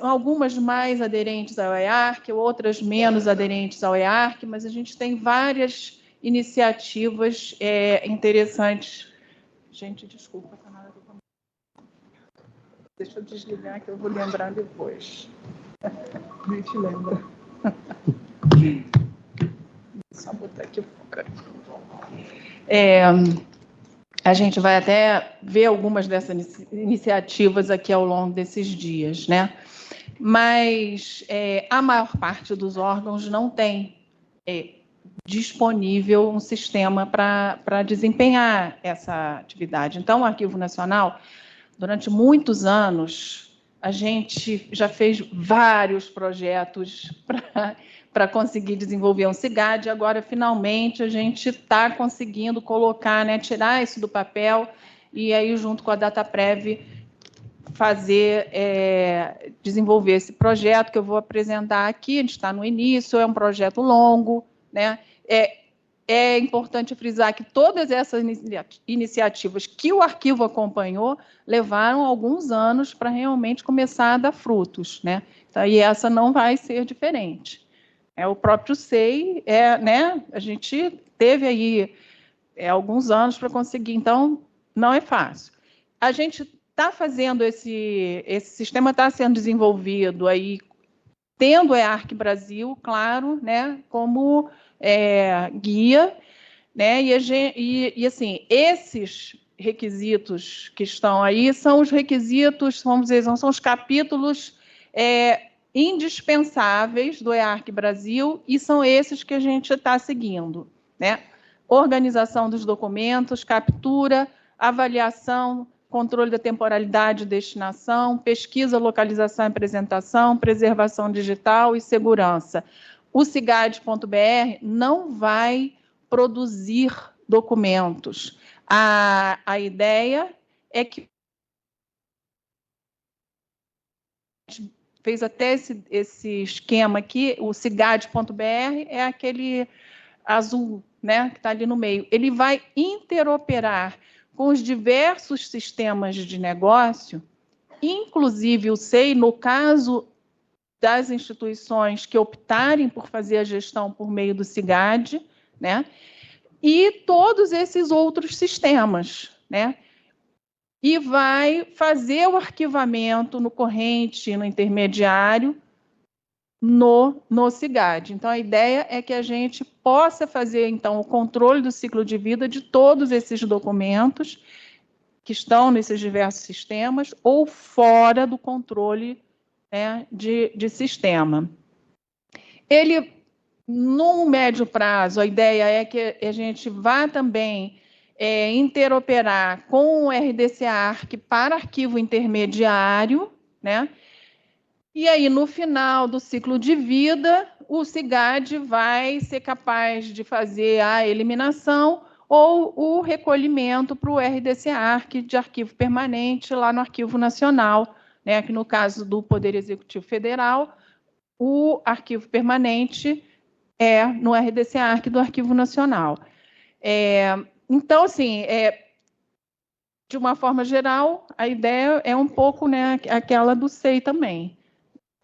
algumas mais aderentes ao EARC, outras menos aderentes ao EARC, mas a gente tem várias iniciativas interessantes. Gente, desculpa, tá nada do... Deixa eu desligar que eu vou lembrar depois. A gente lembra. Só botar aqui fora. A gente vai até ver algumas dessas iniciativas aqui ao longo desses dias, né? Mas a maior parte dos órgãos não tem disponível um sistema para desempenhar essa atividade. Então, o Arquivo Nacional Durante muitos anos, a gente já fez vários projetos para conseguir desenvolver um CIGAD, e agora, finalmente, a gente está conseguindo colocar, né, tirar isso do papel, e aí, junto com a DataPrev, desenvolver esse projeto que eu vou apresentar aqui. A gente está no início, é um projeto longo, né? É importante frisar que todas essas iniciativas que o arquivo acompanhou levaram alguns anos para realmente começar a dar frutos, né? Então, e essa não vai ser diferente. O próprio SEI, né? A gente teve aí alguns anos para conseguir, então não é fácil. A gente está fazendo esse sistema, está sendo desenvolvido aí, tendo EARC Brasil, claro, né, como guia, né, e assim, esses requisitos que estão aí são os requisitos, vamos dizer, são os capítulos indispensáveis do EARC Brasil, e são esses que a gente está seguindo, né? Organização dos documentos, captura, avaliação, controle da temporalidade e destinação, pesquisa, localização e apresentação, preservação digital e segurança. O CIGAD.br não vai produzir documentos. A ideia é que fez até esse esquema aqui, o CIGAD.br é aquele azul, né, que está ali no meio. Ele vai interoperar com os diversos sistemas de negócio, inclusive o SEI, no caso das instituições que optarem por fazer a gestão por meio do CIGAD, né, e todos esses outros sistemas, né, e vai fazer o arquivamento no corrente, no intermediário, no CIGAD. Então, a ideia é que a gente possa fazer, então, o controle do ciclo de vida de todos esses documentos que estão nesses diversos sistemas ou fora do controle, né, de sistema. Ele, no médio prazo, a ideia é que a gente vá também interoperar com o RDC-ARC para arquivo intermediário, né? E aí, no final do ciclo de vida, o CIGAD vai ser capaz de fazer a eliminação ou o recolhimento para o RDC-ARC de arquivo permanente lá no Arquivo Nacional, né, que no caso do Poder Executivo Federal, o arquivo permanente é no RDC-ARC do Arquivo Nacional. Então, assim, de uma forma geral, a ideia é um pouco, né, aquela do SEI também.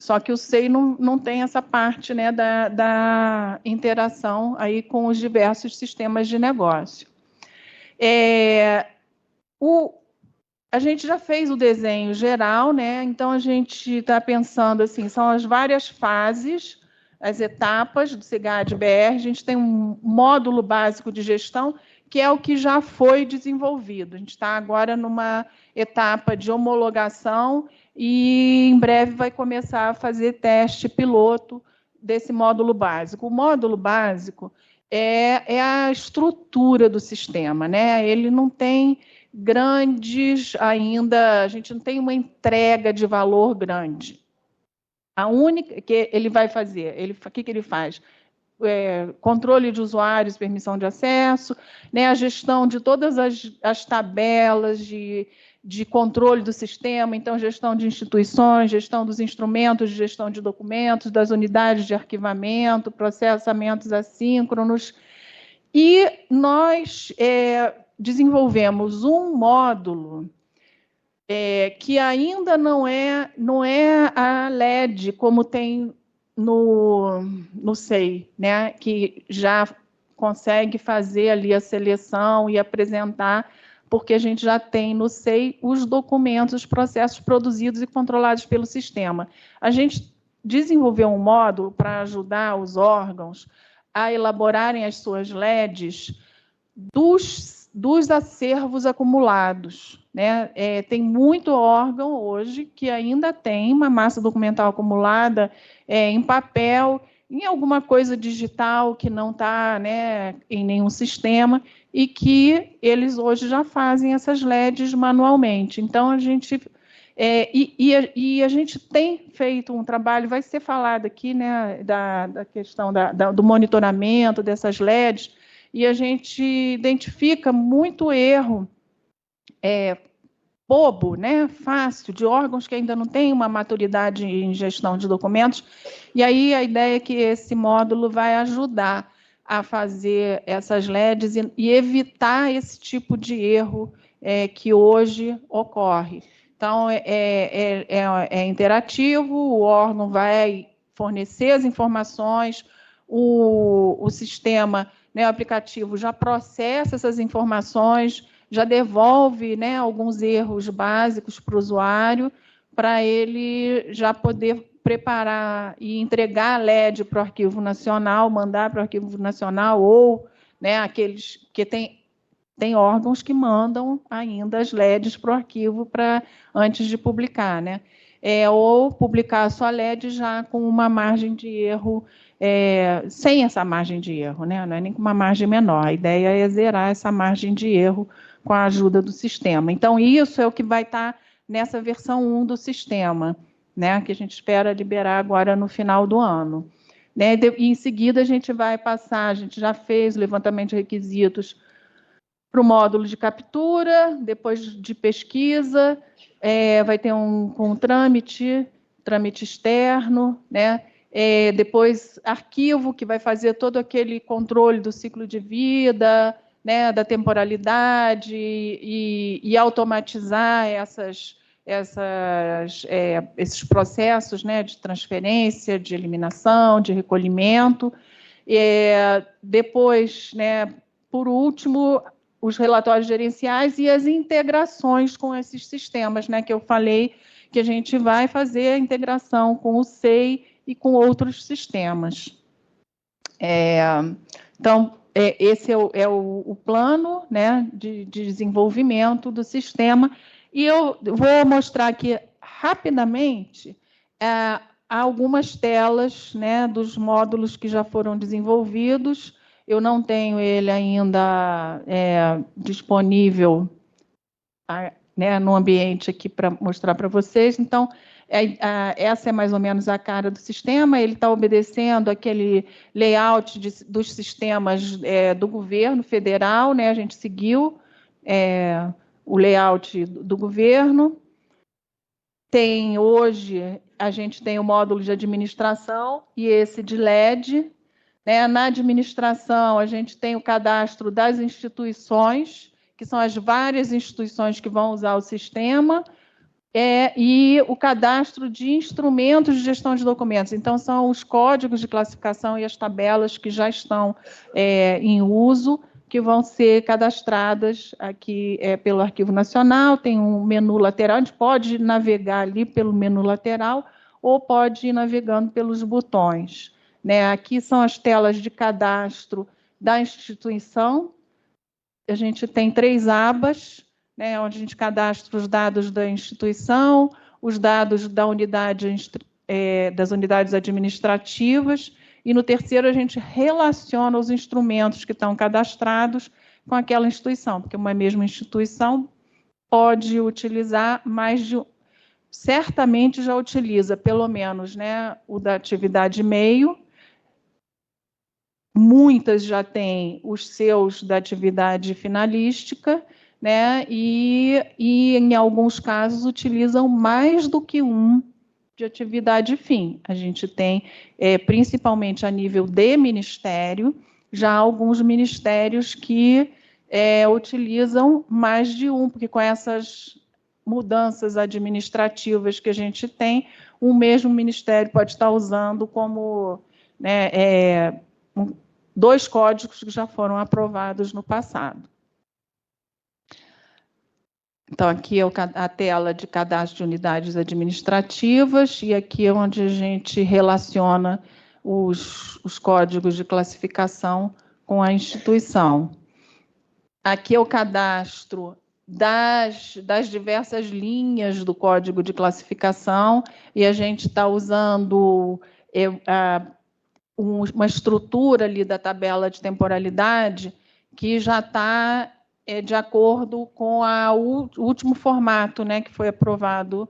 Só que o SEI não tem essa parte, né, da interação aí com os diversos sistemas de negócio. A gente já fez o desenho geral, né? Então a gente está pensando assim, são as várias fases, as etapas do CIGAD-BR. A gente tem um módulo básico de gestão, que é o que já foi desenvolvido. A gente está agora numa etapa de homologação e em breve vai começar a fazer teste piloto desse módulo básico. O módulo básico é a estrutura do sistema, né? Ele não tem grandes ainda, a gente não tem uma entrega de valor grande. A única que ele vai fazer, o que ele faz? Controle de usuários, permissão de acesso, né, a gestão de todas as tabelas de controle do sistema, então gestão de instituições, gestão dos instrumentos de gestão de documentos, das unidades de arquivamento, processamentos assíncronos. E nós desenvolvemos um módulo que ainda não é a LED, como tem no SEI, né, que já consegue fazer ali a seleção e apresentar, porque a gente já tem no SEI os documentos, os processos produzidos e controlados pelo sistema. A gente desenvolveu um módulo para ajudar os órgãos a elaborarem as suas LEDs dos acervos acumulados, né? Tem muito órgão hoje que ainda tem uma massa documental acumulada em papel, em alguma coisa digital que não está, né, em nenhum sistema. e que eles hoje já fazem essas LEDs manualmente. Então, a gente... a gente tem feito um trabalho, vai ser falado aqui, né, da questão do monitoramento dessas LEDs, e a gente identifica muito erro bobo, né, fácil, de órgãos que ainda não têm uma maturidade em gestão de documentos, e aí a ideia é que esse módulo vai ajudar a fazer essas LEDs e evitar esse tipo de erro que hoje ocorre. Então, é interativo, o órgão vai fornecer as informações, o sistema, né, o aplicativo já processa essas informações, já devolve, né, alguns erros básicos para o usuário, para ele já poder preparar e entregar a LED para o Arquivo Nacional, mandar para o Arquivo Nacional, ou, né, aqueles que tem órgãos que mandam ainda as LEDs para o arquivo antes de publicar, né? Ou publicar a sua LED já com uma margem de erro, sem essa margem de erro, né? Não é nem com uma margem menor. A ideia é zerar essa margem de erro com a ajuda do sistema. Então, isso é o que vai estar nessa versão 1 do sistema, né? Que a gente espera liberar agora no final do ano. Né? E, em seguida, a gente vai passar, a gente já fez o levantamento de requisitos para o módulo de captura, depois de pesquisa, vai ter um trâmite externo, né? Depois arquivo, que vai fazer todo aquele controle do ciclo de vida, né, da temporalidade, e automatizar esses processos, né, de transferência, de eliminação, de recolhimento. Depois, né, por último, os relatórios gerenciais e as integrações com esses sistemas, né, que eu falei que a gente vai fazer a integração com o SEI e com outros sistemas. Então, esse é o plano, né, de desenvolvimento do sistema. E eu vou mostrar aqui rapidamente algumas telas, né, dos módulos que já foram desenvolvidos. Eu não tenho ele ainda disponível, né, no ambiente aqui para mostrar para vocês. Então, essa é mais ou menos a cara do sistema. Ele está obedecendo aquele layout dos sistemas do governo federal, né? A gente seguiu o layout do governo. Hoje, a gente tem o módulo de administração e esse de LED. Na administração, a gente tem o cadastro das instituições, que são as várias instituições que vão usar o sistema, e o cadastro de instrumentos de gestão de documentos. Então, são os códigos de classificação e as tabelas que já estão em uso, que vão ser cadastradas aqui pelo Arquivo Nacional. Tem um menu lateral, a gente pode navegar ali pelo menu lateral, ou pode ir navegando pelos botões. Aqui são as telas de cadastro da instituição. A gente tem 3 abas, né, onde a gente cadastra os dados da instituição, os dados das unidades administrativas, e no terceiro a gente relaciona os instrumentos que estão cadastrados com aquela instituição, porque uma mesma instituição pode utilizar mais de... Certamente já utiliza, pelo menos, né, o da atividade e-mail. Muitas já têm os seus da atividade finalística, né? E em alguns casos utilizam mais do que um de atividade fim. A gente tem, principalmente a nível de ministério, já alguns ministérios que utilizam mais de um, porque com essas mudanças administrativas que a gente tem, o mesmo ministério pode estar usando como, né, 2 códigos que já foram aprovados no passado. Então, aqui é a tela de cadastro de unidades administrativas, e aqui é onde a gente relaciona os códigos de classificação com a instituição. Aqui é o cadastro das diversas linhas do código de classificação, e a gente está usando uma estrutura ali da tabela de temporalidade que já está de acordo com o último formato, né, que foi aprovado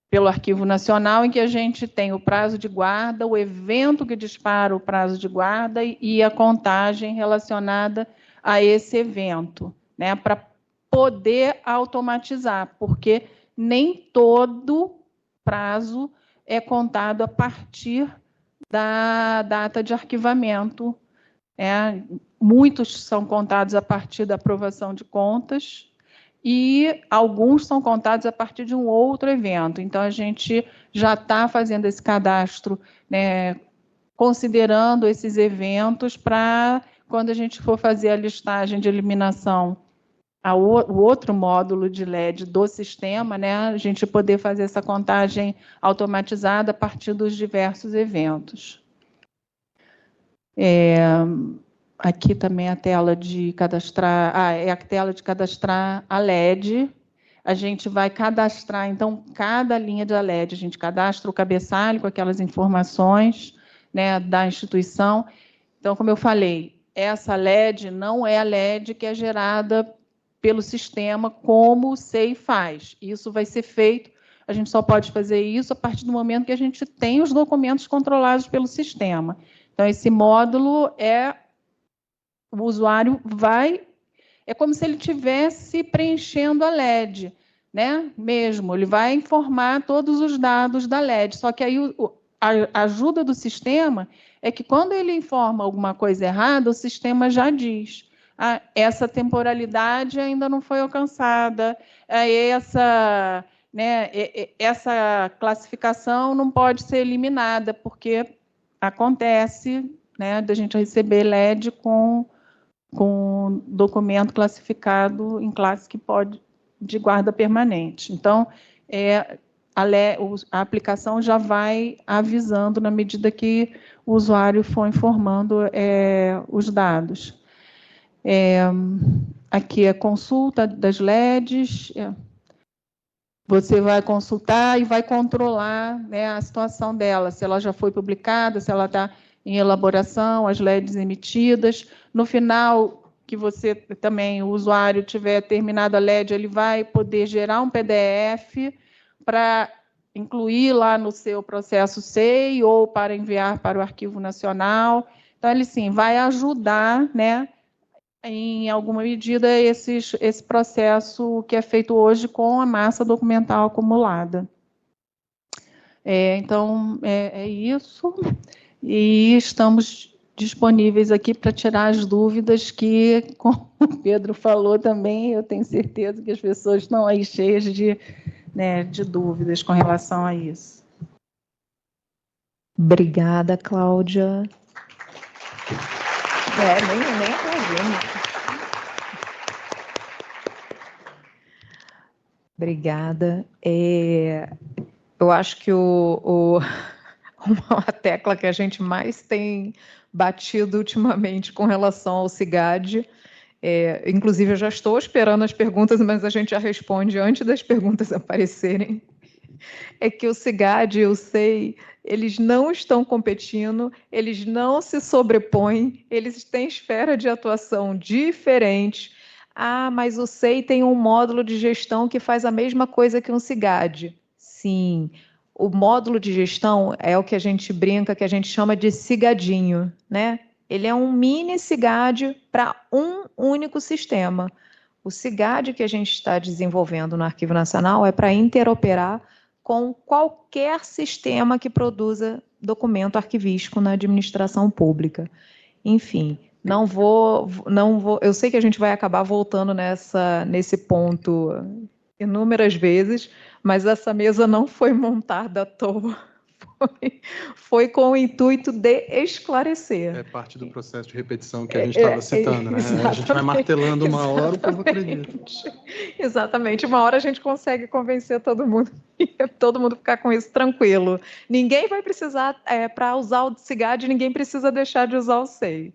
pelo Arquivo Nacional, em que a gente tem o prazo de guarda, o evento que dispara o prazo de guarda e a contagem relacionada a esse evento, né, para poder automatizar, porque nem todo prazo é contado a partir da data de arquivamento. Muitos são contados a partir da aprovação de contas e alguns são contados a partir de um outro evento. Então, a gente já está fazendo esse cadastro, né, considerando esses eventos para, quando a gente for fazer a listagem de eliminação, o outro módulo de LED do sistema, né, a gente poder fazer essa contagem automatizada a partir dos diversos eventos. Aqui também a tela de cadastrar, é a tela de cadastrar a LED. A gente vai cadastrar, então, cada linha de LED, a gente cadastra o cabeçalho com aquelas informações, né, da instituição. Então, como eu falei, essa LED não é a LED que é gerada pelo sistema, como o SEI faz. Isso vai ser feito, a gente só pode fazer isso a partir do momento que a gente tem os documentos controlados pelo sistema. Então, esse módulo o usuário é como se ele estivesse preenchendo a LED, né? Mesmo, ele vai informar todos os dados da LED, só que aí a ajuda do sistema é que quando ele informa alguma coisa errada, o sistema já diz: essa temporalidade ainda não foi alcançada, essa classificação não pode ser eliminada, porque acontece, né, da gente receber LED com documento classificado em classe que pode de guarda permanente. Então, a aplicação já vai avisando na medida que o usuário for informando os dados. Aqui é a consulta das LEDs. Você vai consultar e vai controlar, né, a situação dela, se ela já foi publicada, se ela está em elaboração, as LEDs emitidas. No final, que você também, o usuário tiver terminado a LED, ele vai poder gerar um PDF para incluir lá no seu processo SEI ou para enviar para o Arquivo Nacional. Então, ele, sim, vai ajudar, né, em alguma medida, esse processo que é feito hoje com a massa documental acumulada. Então, é isso. E estamos disponíveis aqui para tirar as dúvidas que, como o Pedro falou também, eu tenho certeza que as pessoas estão aí cheias de dúvidas com relação a isso. Obrigada, Cláudia. Nem aplaudimos. Obrigada. Eu acho que uma tecla que a gente mais tem batido ultimamente com relação ao CIGAD, inclusive eu já estou esperando as perguntas, mas a gente já responde antes das perguntas aparecerem, é que o CIGAD e o SEI, eles não estão competindo, eles não se sobrepõem, eles têm esfera de atuação diferentes. Mas o SEI tem um módulo de gestão que faz a mesma coisa que um CIGAD. Sim, o módulo de gestão é o que a gente brinca, que a gente chama de cigadinho, né? Ele é um mini CIGAD para um único sistema. O CIGAD que a gente está desenvolvendo no Arquivo Nacional é para interoperar com qualquer sistema que produza documento arquivístico na administração pública. Enfim, não vou. Eu sei que a gente vai acabar voltando nesse ponto inúmeras vezes, mas essa mesa não foi montada à toa. Foi com o intuito de esclarecer. É parte do processo de repetição que a gente estava citando, né? A gente vai martelando uma hora, o povo acredita. Exatamente. Uma hora a gente consegue convencer todo mundo e todo mundo ficar com isso tranquilo. Ninguém vai precisar, para usar o CIGAD, ninguém precisa deixar de usar o SEI.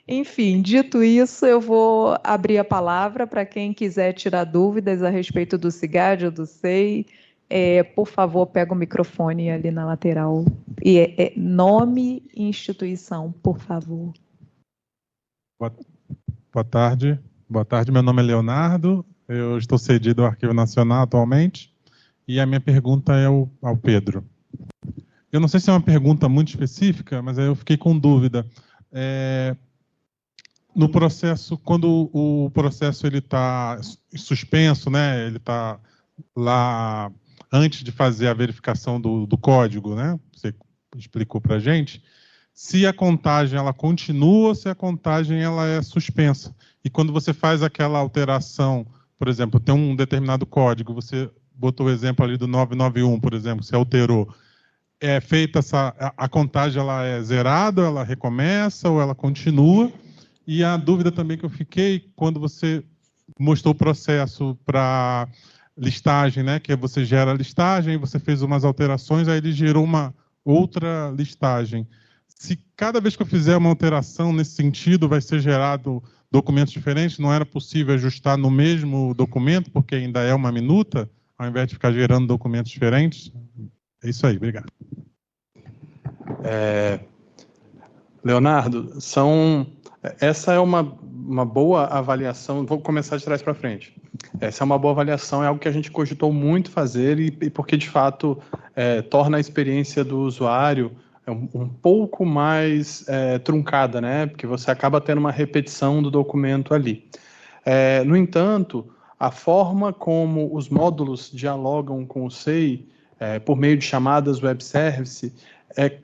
Enfim, dito isso, eu vou abrir a palavra para quem quiser tirar dúvidas a respeito do CIGAD ou do SEI. Por favor, pega o microfone ali na lateral. Nome e instituição, por favor. Boa tarde. Boa tarde, meu nome é Leonardo, eu estou cedido ao Arquivo Nacional atualmente, e a minha pergunta é ao Pedro. Eu não sei se é uma pergunta muito específica, mas aí eu fiquei com dúvida. No processo, quando o processo está suspenso, né, ele está lá antes de fazer a verificação do código, né, você explicou para a gente, se a contagem ela continua ou se a contagem ela é suspensa. E quando você faz aquela alteração, por exemplo, tem um determinado código, você botou o exemplo ali do 991, por exemplo, se alterou, é feita a contagem, ela é zerada, ela recomeça ou ela continua? E a dúvida também que eu fiquei, quando você mostrou o processo para listagem, né, que você gera a listagem, você fez umas alterações, aí ele gerou uma outra listagem. Se cada vez que eu fizer uma alteração nesse sentido, vai ser gerado documentos diferentes, não era possível ajustar no mesmo documento, porque ainda é uma minuta, ao invés de ficar gerando documentos diferentes? É isso aí, obrigado. Leonardo, essa é uma boa avaliação, vou começar de trás para frente. Essa é uma boa avaliação, é algo que a gente cogitou muito fazer e porque, de fato, torna a experiência do usuário um pouco mais truncada, né? Porque você acaba tendo uma repetição do documento ali. No entanto, a forma como os módulos dialogam com o SEI, por meio de chamadas web service, é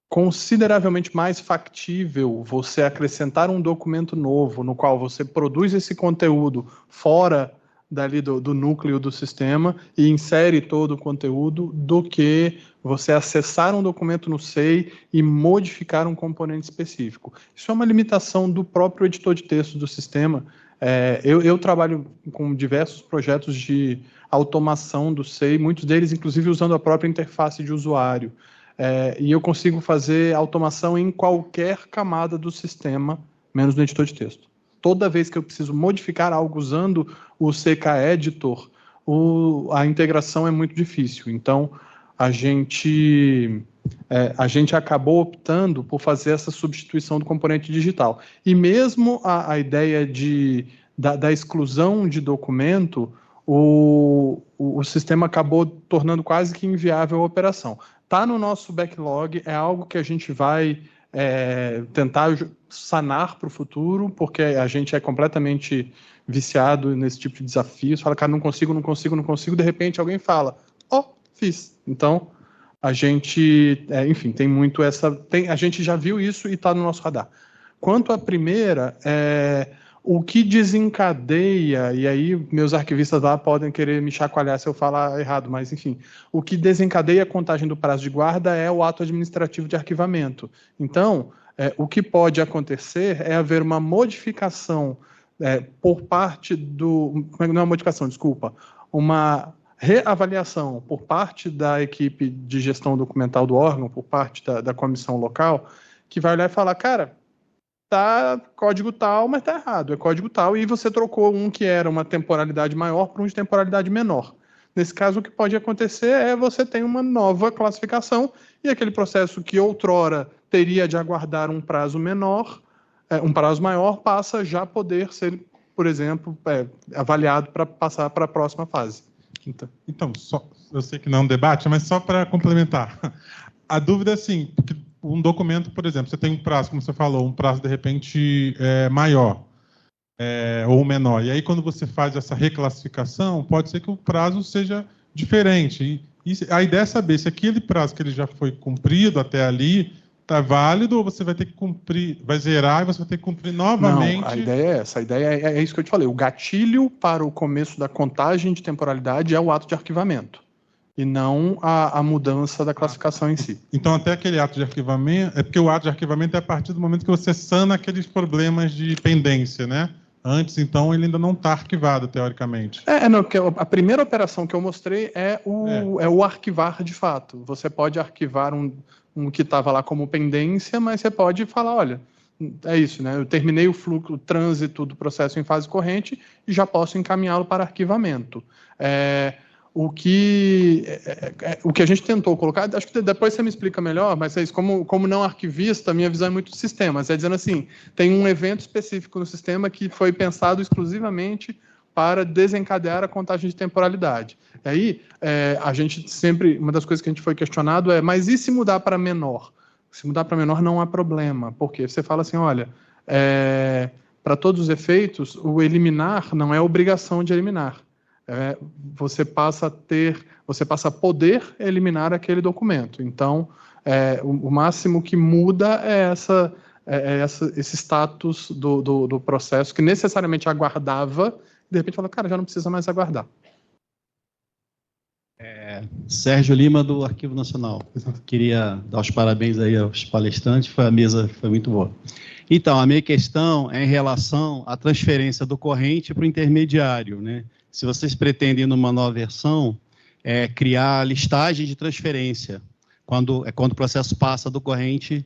consideravelmente mais factível você acrescentar um documento novo no qual você produz esse conteúdo fora dali do núcleo do sistema e insere todo o conteúdo do que você acessar um documento no SEI e modificar um componente específico. Isso é uma limitação do próprio editor de texto do sistema. Eu trabalho com diversos projetos de automação do SEI, muitos deles inclusive usando a própria interface de usuário. E eu consigo fazer automação em qualquer camada do sistema, menos no editor de texto. Toda vez que eu preciso modificar algo usando o CK Editor, a integração é muito difícil. Então, a gente acabou optando por fazer essa substituição do componente digital. E mesmo a ideia da exclusão de documento, o sistema acabou tornando quase que inviável a operação. Está no nosso backlog, é algo que a gente vai tentar sanar para o futuro, porque a gente é completamente viciado nesse tipo de desafios. Fala, cara, não consigo, de repente alguém fala, fiz. Então, a gente, enfim, tem muito a gente já viu isso e está no nosso radar. Quanto à primeira, o que desencadeia, e aí meus arquivistas lá podem querer me chacoalhar se eu falar errado, mas enfim, o que desencadeia a contagem do prazo de guarda é o ato administrativo de arquivamento. Então, o que pode acontecer é haver uma modificação por parte não é uma modificação, desculpa, uma reavaliação por parte da equipe de gestão documental do órgão, por parte da comissão local, que vai olhar e falar, cara, tá código tal, mas tá errado, é código tal, e você trocou um que era uma temporalidade maior para um de temporalidade menor. Nesse caso, o que pode acontecer é você tem uma nova classificação e aquele processo que outrora teria de aguardar um prazo menor, um prazo maior, passa já a poder ser, por exemplo, avaliado para passar para a próxima fase. Então, eu sei que não é um debate, mas só para complementar. A dúvida é assim, porque um documento, por exemplo, você tem um prazo, como você falou, um prazo de repente maior ou menor. E aí, quando você faz essa reclassificação, pode ser que o prazo seja diferente. E a ideia é saber se aquele prazo que ele já foi cumprido até ali está válido ou você vai ter que cumprir, vai zerar e você vai ter que cumprir novamente. Não, a ideia é essa. A ideia é isso que eu te falei. O gatilho para o começo da contagem de temporalidade é o ato de arquivamento e não a mudança da classificação em si. Então, até aquele ato de arquivamento, porque o ato de arquivamento é a partir do momento que você sana aqueles problemas de pendência, né? Antes, então, ele ainda não está arquivado, teoricamente. Não, porque a primeira operação que eu mostrei é o arquivar de fato. Você pode arquivar um que estava lá como pendência, mas você pode falar, olha, é isso, né? Eu terminei o trânsito do processo em fase corrente e já posso encaminhá-lo para arquivamento. o que a gente tentou colocar, acho que depois você me explica melhor, mas é isso, como não arquivista, a minha visão é muito de sistemas, dizendo assim, tem um evento específico no sistema que foi pensado exclusivamente para desencadear a contagem de temporalidade. E aí, a gente sempre, uma das coisas que a gente foi questionado mas e se mudar para menor? Se mudar para menor não há problema, porque você fala assim, olha, para todos os efeitos, o eliminar não é obrigação de eliminar. Você passa a poder eliminar aquele documento. Então, o máximo que muda esse status do processo que necessariamente aguardava, de repente fala, cara, já não precisa mais aguardar. Sérgio Lima, do Arquivo Nacional. Queria dar os parabéns aí aos palestrantes, a mesa foi muito boa. Então, a minha questão é em relação à transferência do corrente para o intermediário, né? Se vocês pretendem, numa nova versão, criar listagem de transferência, quando o processo passa do corrente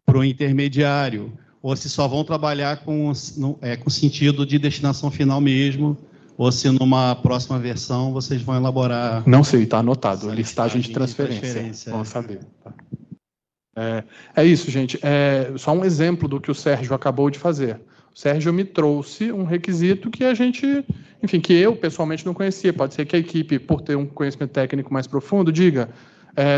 para o intermediário, ou se só vão trabalhar com sentido de destinação final mesmo, ou se numa próxima versão vocês vão elaborar... Não sei, está anotado, listagem de transferência. Vamos saber. Tá. É isso, gente. Só um exemplo do que o Sérgio acabou de fazer. O Sérgio me trouxe um requisito que a gente, enfim, que eu pessoalmente não conhecia. Pode ser que a equipe, por ter um conhecimento técnico mais profundo, diga,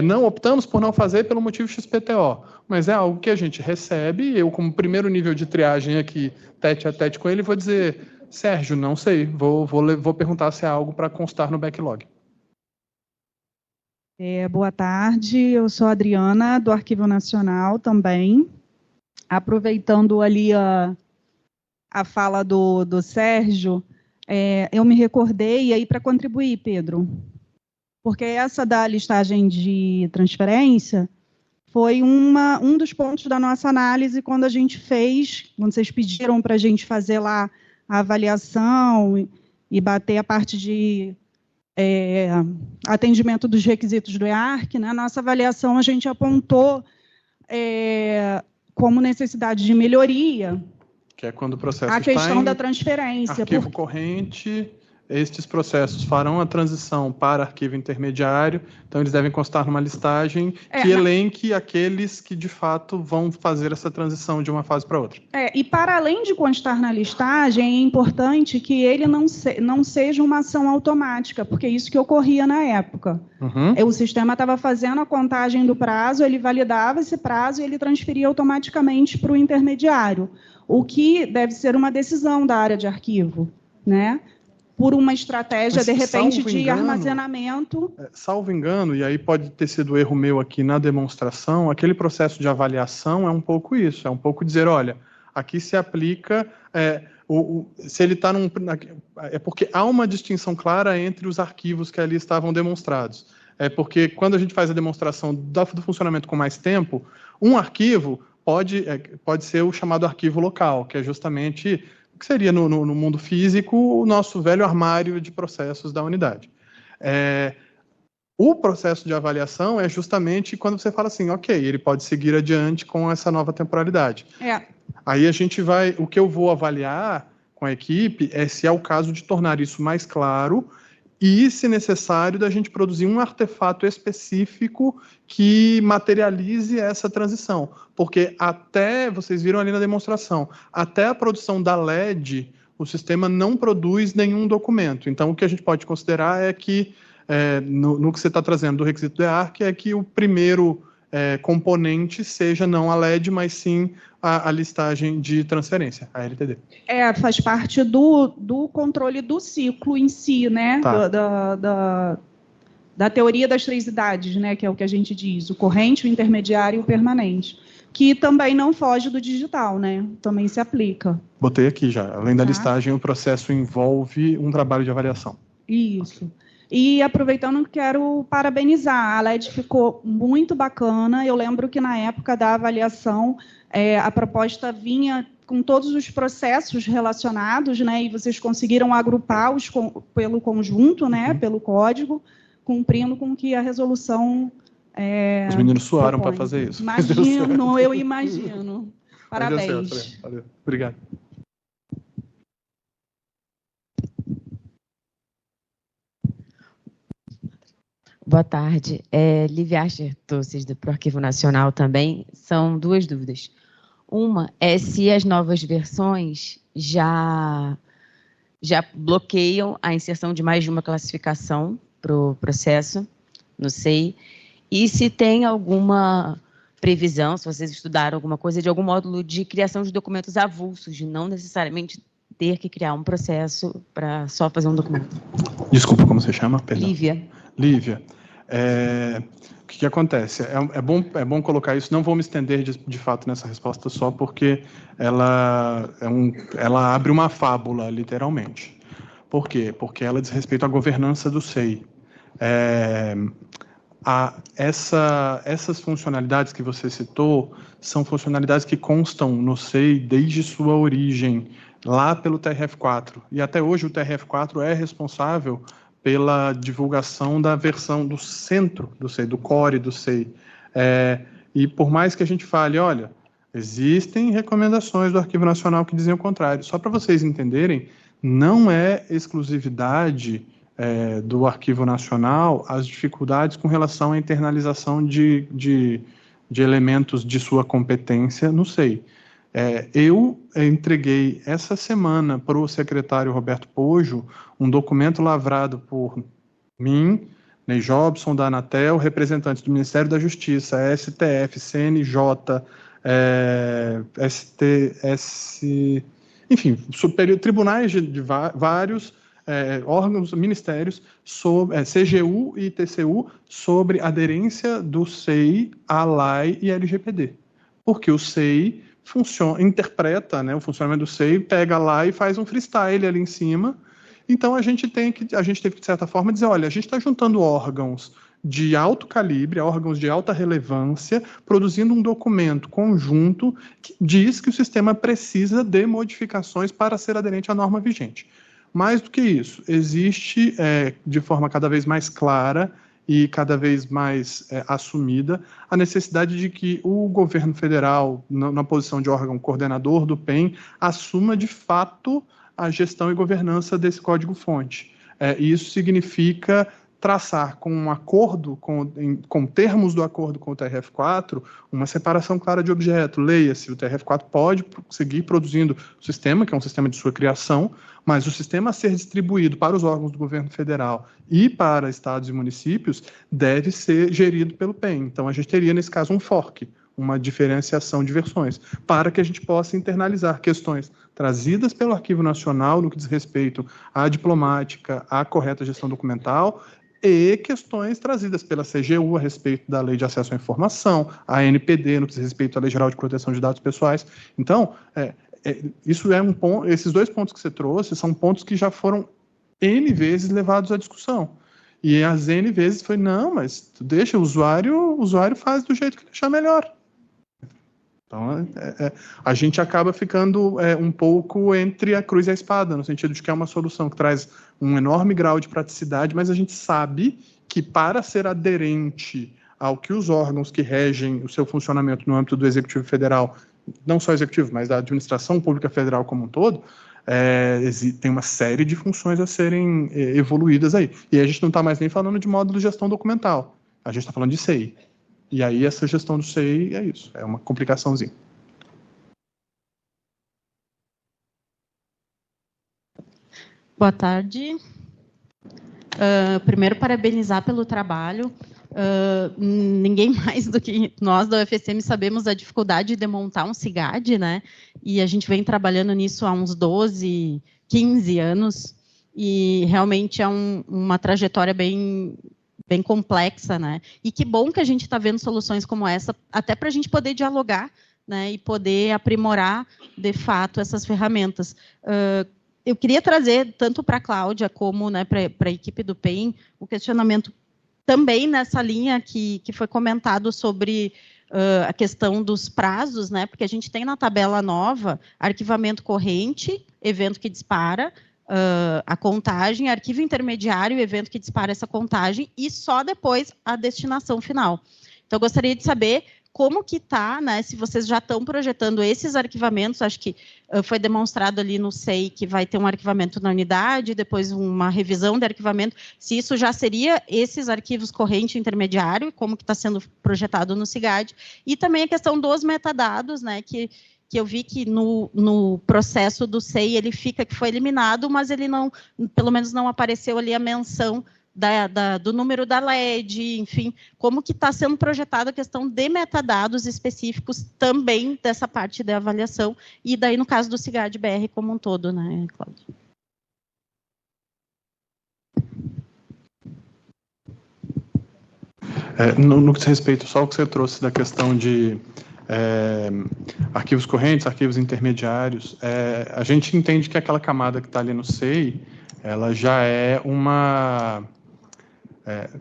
não optamos por não fazer pelo motivo XPTO, mas é algo que a gente recebe. Eu, como primeiro nível de triagem aqui, tete a tete com ele, vou dizer, Sérgio, não sei, vou perguntar se é algo para constar no backlog. Boa tarde, eu sou a Adriana, do Arquivo Nacional também. Aproveitando ali a fala do Sérgio, eu me recordei, e aí para contribuir, Pedro, porque essa da listagem de transferência foi um dos pontos da nossa análise quando vocês pediram para a gente fazer lá a avaliação e bater a parte de atendimento dos requisitos do EARC, na nossa avaliação a gente apontou como necessidade de melhoria que é quando o processo a questão da transferência. Arquivo corrente, estes processos farão a transição para arquivo intermediário, então eles devem constar numa listagem que elenque aqueles que, de fato, vão fazer essa transição de uma fase para outra. E para além de constar na listagem, é importante que ele não seja uma ação automática, porque é isso que ocorria na época. O sistema estava fazendo a contagem do prazo, ele validava esse prazo e ele transferia automaticamente para o intermediário, o que deve ser uma decisão da área de arquivo, né? Por uma estratégia, de repente, de armazenamento. Salvo engano, e aí pode ter sido erro meu aqui na demonstração, aquele processo de avaliação é um pouco isso, é um pouco dizer, olha, aqui se aplica, se ele está é porque há uma distinção clara entre os arquivos que ali estavam demonstrados. Porque quando a gente faz a demonstração do funcionamento com mais tempo, um arquivo pode ser o chamado arquivo local, que é justamente... o que seria no mundo físico o nosso velho armário de processos da unidade. O processo de avaliação é justamente quando você fala assim, ok, ele pode seguir adiante com essa nova temporalidade. Aí a gente o que eu vou avaliar com a equipe é se é o caso de tornar isso mais claro e, se necessário, da gente produzir um artefato específico que materialize essa transição. Porque vocês viram ali na demonstração, até a produção da LED, o sistema não produz nenhum documento. Então, o que a gente pode considerar é que, no que você está trazendo do requisito do EARC, é que o primeiro componente seja não a LED, mas sim a listagem de transferência, a LTD. Faz parte do controle do ciclo em si, né? Da teoria das 3 idades, né? Que é o que a gente diz, o corrente, o intermediário e o permanente, que também não foge do digital, né? Também se aplica. Botei aqui já. Além da listagem, o processo envolve um trabalho de avaliação. Isso. E, aproveitando, quero parabenizar. A LED ficou muito bacana. Eu lembro que, na época da avaliação, a proposta vinha com todos os processos relacionados, né? E vocês conseguiram agrupar pelo conjunto, né? Pelo código, cumprindo com que a resolução... Os meninos suaram para fazer isso. Imagino, eu imagino. Parabéns. Valeu. Obrigado. Boa tarde. Lívia Archer Tosses, do Proarquivo Nacional também. São duas dúvidas. Uma é se as novas versões já bloqueiam a inserção de mais de uma classificação para o processo, não sei. E se tem alguma previsão, se vocês estudaram alguma coisa, de algum módulo de criação de documentos avulsos, de não necessariamente ter que criar um processo para só fazer um documento. Desculpa, como você chama? Perdão. Lívia. Lívia. O que acontece? É bom colocar isso, não vou me estender de fato nessa resposta só porque ela abre uma fábula, literalmente. Por quê? Porque ela diz respeito à governança do SEI. Essas funcionalidades que você citou são funcionalidades que constam no SEI desde sua origem, lá pelo TRF4. E até hoje o TRF4 é responsável pela divulgação da versão do centro do SEI, do core do SEI. E por mais que a gente fale, olha, existem recomendações do Arquivo Nacional que dizem o contrário. Só para vocês entenderem, não é exclusividade do Arquivo Nacional as dificuldades com relação à internalização de elementos de sua competência no SEI. Eu entreguei essa semana para o secretário Roberto Pojo um documento lavrado por mim, Ney Jobson, da Anatel, representantes do Ministério da Justiça, STF, CNJ, enfim, tribunais de vários órgãos, ministérios, CGU e TCU, sobre aderência do SEI à lei e LGPD. Porque o SEI interpreta, né, o funcionamento do SEI, pega lá e faz um freestyle ali em cima. Então a gente teve que, de certa forma, dizer, olha, a gente está juntando órgãos de alto calibre, órgãos de alta relevância, produzindo um documento conjunto que diz que o sistema precisa de modificações para ser aderente à norma vigente. Mais do que isso, existe, de forma cada vez mais clara e cada vez mais assumida, a necessidade de que o governo federal, na posição de órgão coordenador do PEN, assuma de fato a gestão e governança desse código-fonte. Isso significa traçar com um acordo, com termos do acordo com o TRF4, uma separação clara de objeto. Leia-se, o TRF4 pode seguir produzindo o sistema, que é um sistema de sua criação, mas o sistema a ser distribuído para os órgãos do governo federal e para estados e municípios deve ser gerido pelo PEN. Então, a gente teria, nesse caso, um fork, uma diferenciação de versões, para que a gente possa internalizar questões trazidas pelo Arquivo Nacional no que diz respeito à diplomática, à correta gestão documental, e questões trazidas pela CGU a respeito da Lei de Acesso à Informação, a NPD no que diz respeito à Lei Geral de Proteção de Dados Pessoais. Então, isso é um ponto, esses dois pontos que você trouxe são pontos que já foram N vezes levados à discussão. E as N vezes foi, não, mas deixa o usuário faz do jeito que ele achar melhor. Então, a gente acaba ficando um pouco entre a cruz e a espada, no sentido de que é uma solução que traz um enorme grau de praticidade, mas a gente sabe que para ser aderente ao que os órgãos que regem o seu funcionamento no âmbito do Executivo Federal, não só Executivo, mas da Administração Pública Federal como um todo, tem uma série de funções a serem evoluídas aí. E a gente não está mais nem falando de módulo de gestão documental, a gente está falando de SEI. E aí essa gestão do SEI é isso, é uma complicaçãozinha. Boa tarde. Primeiro, parabenizar pelo trabalho. Ninguém mais do que nós da UFSM sabemos da dificuldade de montar um CIGAD, né? E a gente vem trabalhando nisso há uns 12, 15 anos, e realmente é uma trajetória bem complexa, né? E que bom que a gente está vendo soluções como essa, até para a gente poder dialogar, né? E poder aprimorar, de fato, essas ferramentas. Eu queria trazer, tanto para a Cláudia como, né, para a equipe do PEN, o questionamento também nessa linha que foi comentado sobre a questão dos prazos, né? Porque a gente tem na tabela nova arquivamento corrente, evento que dispara, a contagem, arquivo intermediário, evento que dispara essa contagem, e só depois a destinação final. Então, eu gostaria de saber como que está, né, se vocês já estão projetando esses arquivamentos, acho que foi demonstrado ali no SEI que vai ter um arquivamento na unidade, depois uma revisão de arquivamento, se isso já seria esses arquivos corrente intermediário, como que está sendo projetado no CIGAD, e também a questão dos metadados, né, que eu vi que no processo do SEI ele fica que foi eliminado, mas ele não, pelo menos não apareceu ali a menção do número da LED, enfim, como que está sendo projetada a questão de metadados específicos também dessa parte da avaliação, e daí no caso do CIGAD-BR como um todo, né, Cláudia? No que diz respeito só ao que você trouxe da questão de arquivos correntes, arquivos intermediários, a gente entende que aquela camada que está ali no SEI, ela já é uma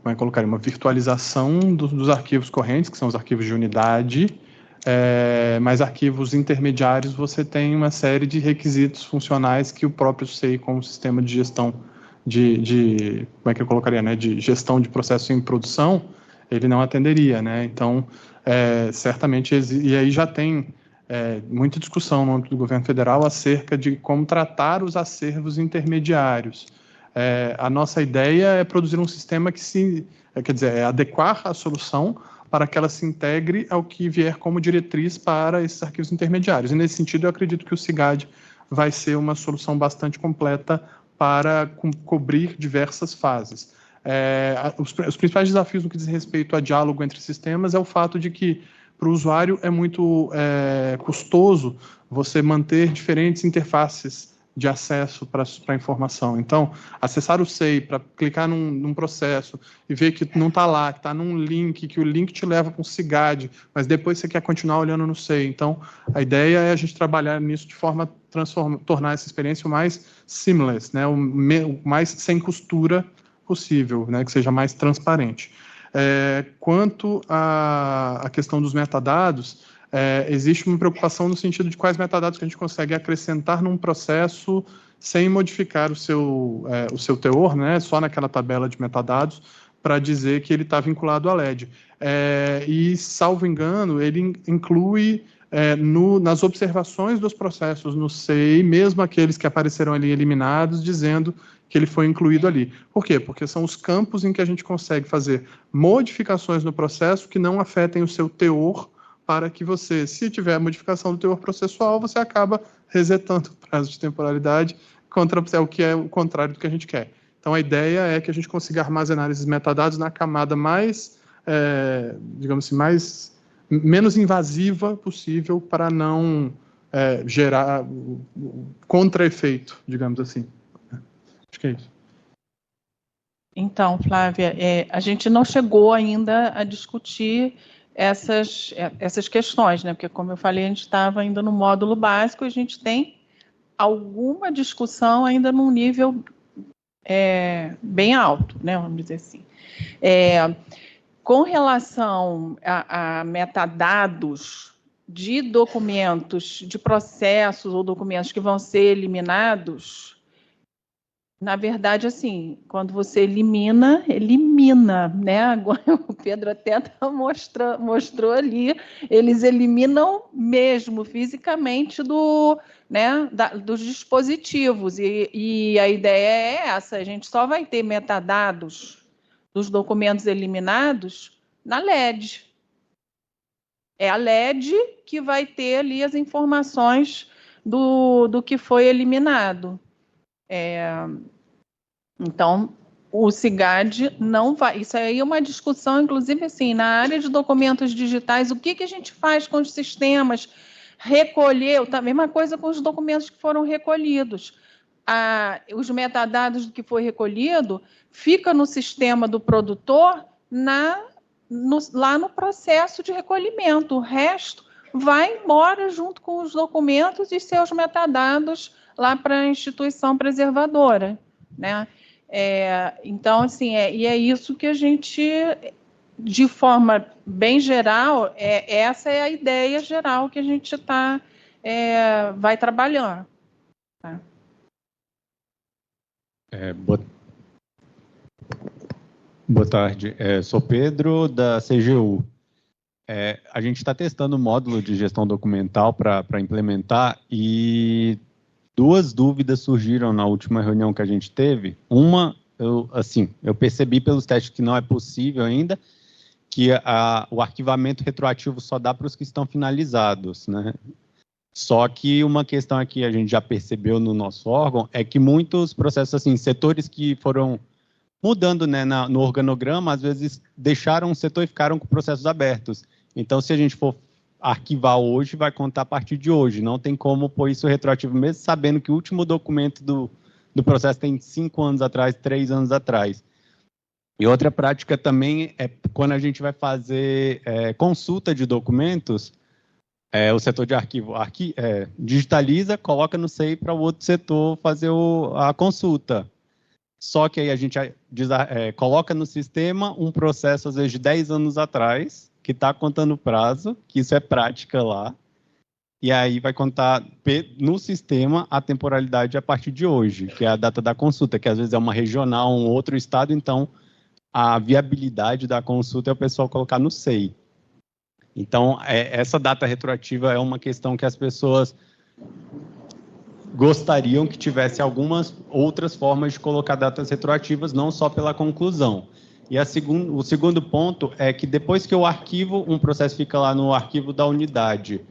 como é que colocaria? Uma virtualização dos arquivos correntes, que são os arquivos de unidade, mas arquivos intermediários você tem uma série de requisitos funcionais que o próprio SEI, como sistema de gestão como é que eu colocaria, né? De gestão de processo em produção, ele não atenderia, né? Então, certamente, e aí já tem muita discussão no âmbito do governo federal acerca de como tratar os acervos intermediários. A nossa ideia é produzir um sistema que adequar a solução para que ela se integre ao que vier como diretriz para esses arquivos intermediários. E, nesse sentido, eu acredito que o CIGAD vai ser uma solução bastante completa para cobrir diversas fases. Os principais desafios no que diz respeito a diálogo entre sistemas é o fato de que, para o usuário, é muito custoso você manter diferentes interfaces de acesso para a informação. Então, acessar o SEI para clicar num processo e ver que não está lá, que está num link, que o link te leva para um CIGAD, mas depois você quer continuar olhando no SEI. Então, a ideia é a gente trabalhar nisso de forma a tornar essa experiência o mais seamless, né, o mais sem costura possível, né, que seja mais transparente. Quanto à questão dos metadados, existe uma preocupação no sentido de quais metadados que a gente consegue acrescentar num processo sem modificar o seu teor, né, só naquela tabela de metadados, para dizer que ele está vinculado à LED. E, salvo engano, ele inclui nas observações dos processos no SEI, mesmo aqueles que apareceram ali eliminados, dizendo que ele foi incluído ali. Por quê? Porque são os campos em que a gente consegue fazer modificações no processo que não afetem o seu teor, para que você, se tiver modificação do teor processual, você acaba resetando o prazo de temporalidade, o que é o contrário do que a gente quer. Então, a ideia é que a gente consiga armazenar esses metadados na camada mais, digamos assim, menos invasiva possível para não gerar contra-efeito, digamos assim. Acho que é isso. Então, Flávia, a gente não chegou ainda a discutir essas questões, né? Porque, como eu falei, a gente estava ainda no módulo básico, a gente tem alguma discussão ainda num nível bem alto, né? Vamos dizer assim. Com relação a metadados de documentos, de processos ou documentos que vão ser eliminados, na verdade, assim, quando você elimina, né? Agora o Pedro até mostrou ali, eles eliminam mesmo fisicamente dos dispositivos. E a ideia é essa, a gente só vai ter metadados dos documentos eliminados na LED. É a LED que vai ter ali as informações do que foi eliminado. Então, o CIGAD não vai... Isso aí é uma discussão, inclusive, assim, na área de documentos digitais, o que a gente faz com os sistemas? Recolher, a mesma coisa com os documentos que foram recolhidos. Os metadados do que foi recolhido fica no sistema do produtor lá no processo de recolhimento. O resto vai embora junto com os documentos e seus metadados lá para a instituição preservadora, né? Então, assim, e é isso que a gente, de forma bem geral, essa é a ideia geral que a gente vai trabalhando. Tá? Boa tarde. Sou Pedro, da CGU. A gente está testando o módulo de gestão documental para implementar e 2 dúvidas surgiram na última reunião que a gente teve. Uma, eu percebi pelos testes que não é possível ainda, que o arquivamento retroativo só dá para os que estão finalizados, né? Só que uma questão aqui a gente já percebeu no nosso órgão é que muitos processos, assim, setores que foram mudando, né, no organograma, às vezes deixaram um setor e ficaram com processos abertos. Então, se a gente for arquivar hoje, vai contar a partir de hoje. Não tem como pôr isso retroativo, mesmo sabendo que o último documento do processo tem 5 anos atrás, 3 anos atrás. E outra prática também é quando a gente vai fazer consulta de documentos, o setor de arquivo digitaliza, coloca no SEI para o outro setor fazer a consulta. Só que aí a gente coloca no sistema um processo, às vezes, de 10 anos atrás, que está contando o prazo, que isso é prática lá, e aí vai contar no sistema a temporalidade a partir de hoje, que é a data da consulta, que às vezes é uma regional, um outro estado, então a viabilidade da consulta é o pessoal colocar no SEI. Então, essa data retroativa é uma questão que as pessoas gostariam que tivesse algumas outras formas de colocar datas retroativas, não só pela conclusão. E o segundo ponto é que depois que eu arquivo, um processo fica lá no arquivo da unidade.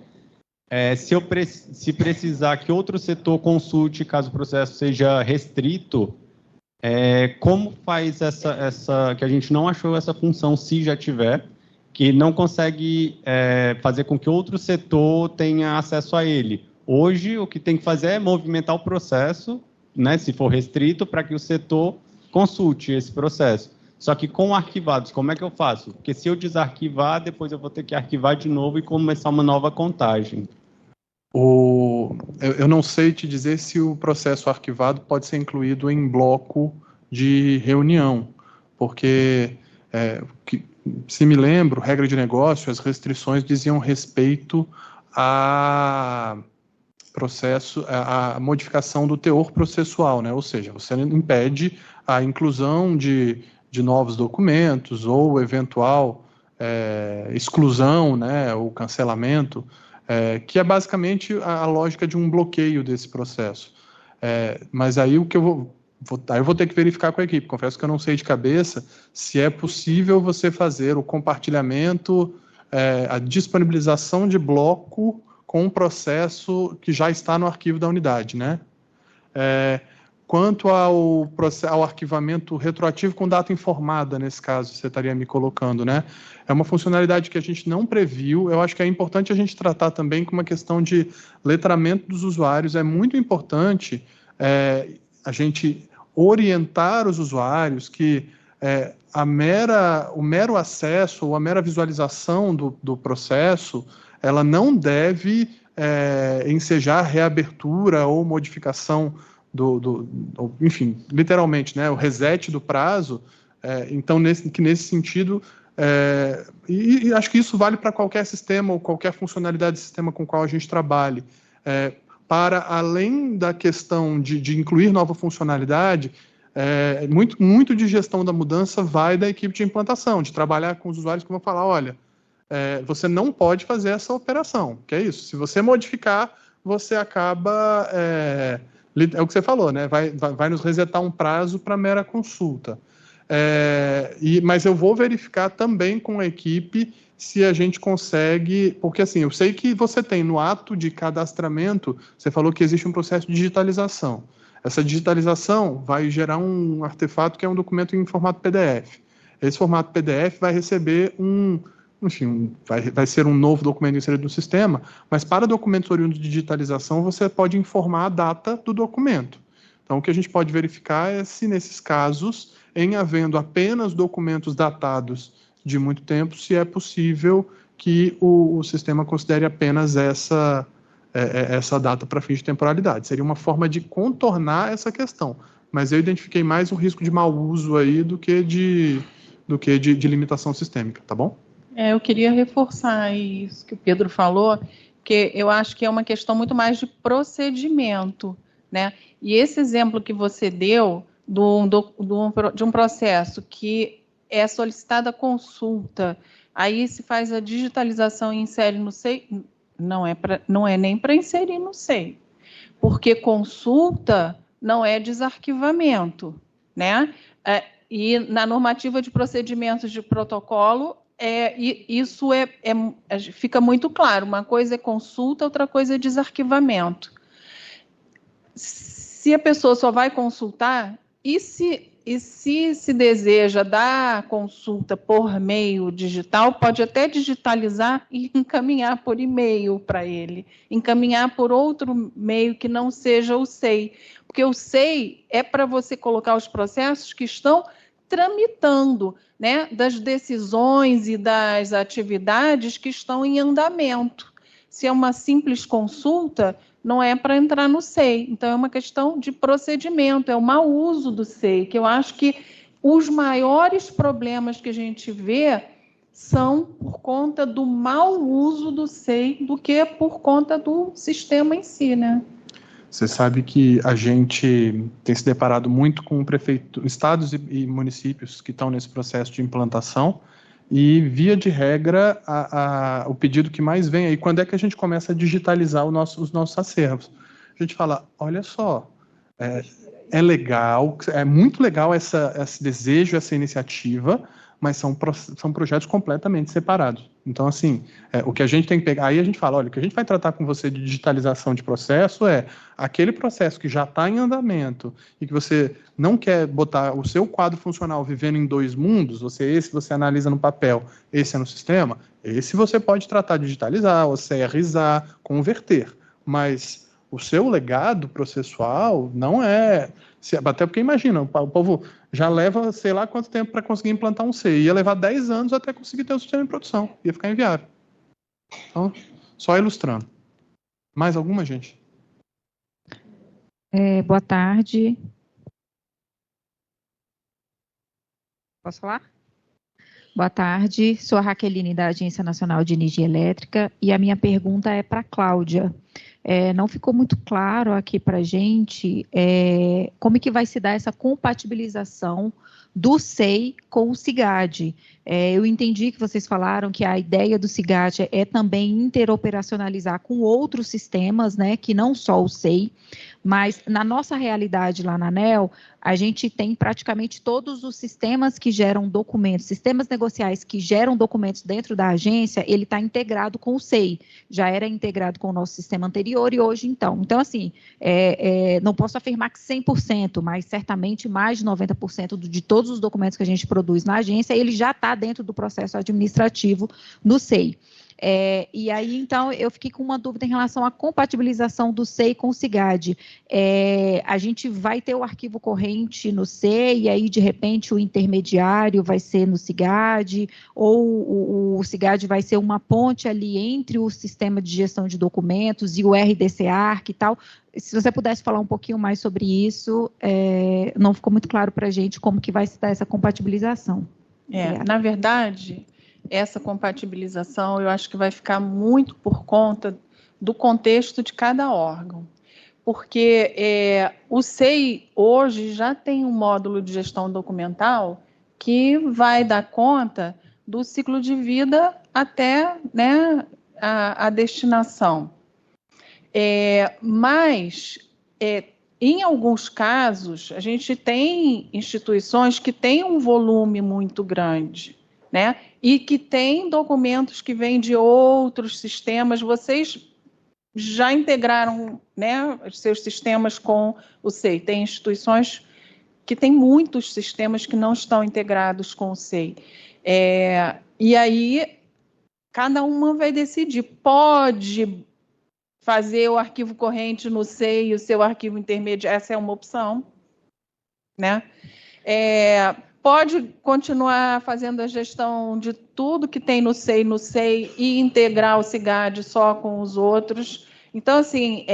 Se precisar que outro setor consulte, caso o processo seja restrito, como faz que a gente não achou essa função, se já tiver, que não consegue fazer com que outro setor tenha acesso a ele. Hoje, o que tem que fazer é movimentar o processo, né, se for restrito, para que o setor consulte esse processo. Só que com arquivados, como é que eu faço? Porque se eu desarquivar, depois eu vou ter que arquivar de novo e começar uma nova contagem. Eu não sei te dizer se o processo arquivado pode ser incluído em bloco de reunião, porque, se me lembro, regra de negócio, as restrições diziam respeito a modificação do teor processual, né? Ou seja, você impede a inclusão de novos documentos ou eventual exclusão, né, ou cancelamento, que é basicamente a lógica de um bloqueio desse processo. Mas aí o que eu vou ter que verificar com a equipe. Confesso que eu não sei de cabeça se é possível você fazer o compartilhamento, a disponibilização de bloco com um processo que já está no arquivo da unidade, né? Quanto ao arquivamento retroativo com data informada, nesse caso, você estaria me colocando, né? É uma funcionalidade que a gente não previu. Eu acho que é importante a gente tratar também com uma questão de letramento dos usuários. É muito importante a gente orientar os usuários que o mero acesso ou a mera visualização do processo, ela não deve ensejar reabertura ou modificação enfim, literalmente, né, o reset do prazo. Então, nesse sentido, e acho que isso vale para qualquer sistema ou qualquer funcionalidade de sistema com o qual a gente trabalhe. Para além da questão de incluir nova funcionalidade, muito de gestão da mudança vai da equipe de implantação, de trabalhar com os usuários que vão falar, olha, você não pode fazer essa operação, que é isso. Se você modificar, você acaba... é o que você falou, né? Vai nos resetar um prazo para mera consulta. Mas eu vou verificar também com a equipe se a gente consegue... Porque, assim, eu sei que você tem no ato de cadastramento, você falou que existe um processo de digitalização. Essa digitalização vai gerar um artefato que é um documento em formato PDF. Esse formato PDF vai receber vai ser um novo documento inserido no sistema, mas para documentos oriundos de digitalização, você pode informar a data do documento. Então, o que a gente pode verificar é se, nesses casos, em havendo apenas documentos datados de muito tempo, se é possível que o sistema considere apenas essa data para fins de temporalidade. Seria uma forma de contornar essa questão, mas eu identifiquei mais um risco de mau uso aí do que de limitação sistêmica, tá bom? Eu queria reforçar isso que o Pedro falou, que eu acho que é uma questão muito mais de procedimento, né? E esse exemplo que você deu de um processo que é solicitada consulta Aí se faz a digitalização e insere no SEI, não é nem para inserir no SEI, porque consulta não é desarquivamento, né? E na normativa de procedimentos de protocolo, isso fica muito claro. Uma coisa é consulta, outra coisa é desarquivamento. Se a pessoa só vai consultar, e se deseja dar consulta por meio digital, pode até digitalizar e encaminhar por e-mail para ele, encaminhar por outro meio que não seja o SEI, porque o SEI é para você colocar os processos que estão tramitando, né, das decisões e das atividades que estão em andamento. Se é uma simples consulta, não é para entrar no SEI. Então, é uma questão de procedimento, é o mau uso do SEI, que eu acho que os maiores problemas que a gente vê são por conta do mau uso do SEI do que por conta do sistema em si, né? Você sabe que a gente tem se deparado muito com estados e municípios que estão nesse processo de implantação, e, via de regra, o pedido que mais vem aí, quando é que a gente começa a digitalizar os nossos acervos? A gente fala, olha só, é legal, é muito legal esse desejo, essa iniciativa, mas são projetos completamente separados. Então, assim, o que a gente tem que pegar... Aí a gente fala, olha, o que a gente vai tratar com você de digitalização de processo é aquele processo que já está em andamento e que você não quer botar o seu quadro funcional vivendo em dois mundos, esse você analisa no papel, esse é no sistema, esse você pode tratar de digitalizar, ou CRizar, converter. Mas o seu legado processual não é... Até porque, imagina, o povo já leva, sei lá quanto tempo para conseguir implantar um SEI. Ia levar 10 anos até conseguir ter o sistema em produção. Ia ficar inviável. Então, só ilustrando. Mais alguma, gente? Boa tarde. Posso falar? Boa tarde, sou a Raqueline da Agência Nacional de Energia Elétrica e a minha pergunta é para a Cláudia. Não ficou muito claro aqui para a gente como que vai se dar essa compatibilização do SEI com o SIGAD. Eu entendi que vocês falaram que a ideia do SIGAD é também interoperacionalizar com outros sistemas, né, que não só o SEI, mas na nossa realidade lá na ANEEL, a gente tem praticamente todos os sistemas que geram documentos, sistemas negociais que geram documentos dentro da agência, ele está integrado com o SEI, já era integrado com o nosso sistema anterior e hoje então. Então, assim, não posso afirmar que 100%, mas certamente mais de 90% de todos os documentos que a gente produz na agência, ele já está dentro do processo administrativo no SEI. E aí, então, eu fiquei com uma dúvida em relação à compatibilização do SEI com o SIGAD. A gente vai ter o arquivo corrente no SEI, e aí, de repente, o intermediário vai ser no SIGAD, ou o SIGAD vai ser uma ponte ali entre o sistema de gestão de documentos e o RDC-ARC e tal. Se você pudesse falar um pouquinho mais sobre isso, não ficou muito claro para a gente como que vai se dar essa compatibilização. Na verdade, essa compatibilização eu acho que vai ficar muito por conta do contexto de cada órgão, porque o SEI hoje já tem um módulo de gestão documental que vai dar conta do ciclo de vida até, né, a destinação. Mas, em alguns casos, a gente tem instituições que têm um volume muito grande, né? E que têm documentos que vêm de outros sistemas. Vocês já integraram, né, os seus sistemas com o SEI. Tem instituições que têm muitos sistemas que não estão integrados com o SEI. E aí, cada uma vai decidir. Pode fazer o arquivo corrente no SEI e o seu arquivo intermediário, essa é uma opção, né? Pode continuar fazendo a gestão de tudo que tem no SEI e integrar o SIGAD só com os outros. Então, assim,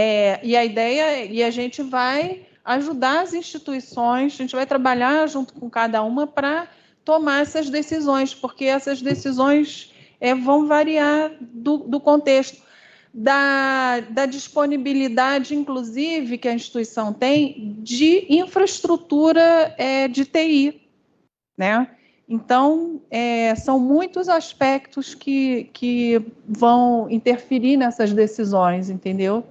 e a ideia, e a gente vai ajudar as instituições, a gente vai trabalhar junto com cada uma para tomar essas decisões, porque essas decisões vão variar do contexto. Da disponibilidade, inclusive, que a instituição tem de infraestrutura de TI, né? Então, são muitos aspectos que vão interferir nessas decisões, entendeu?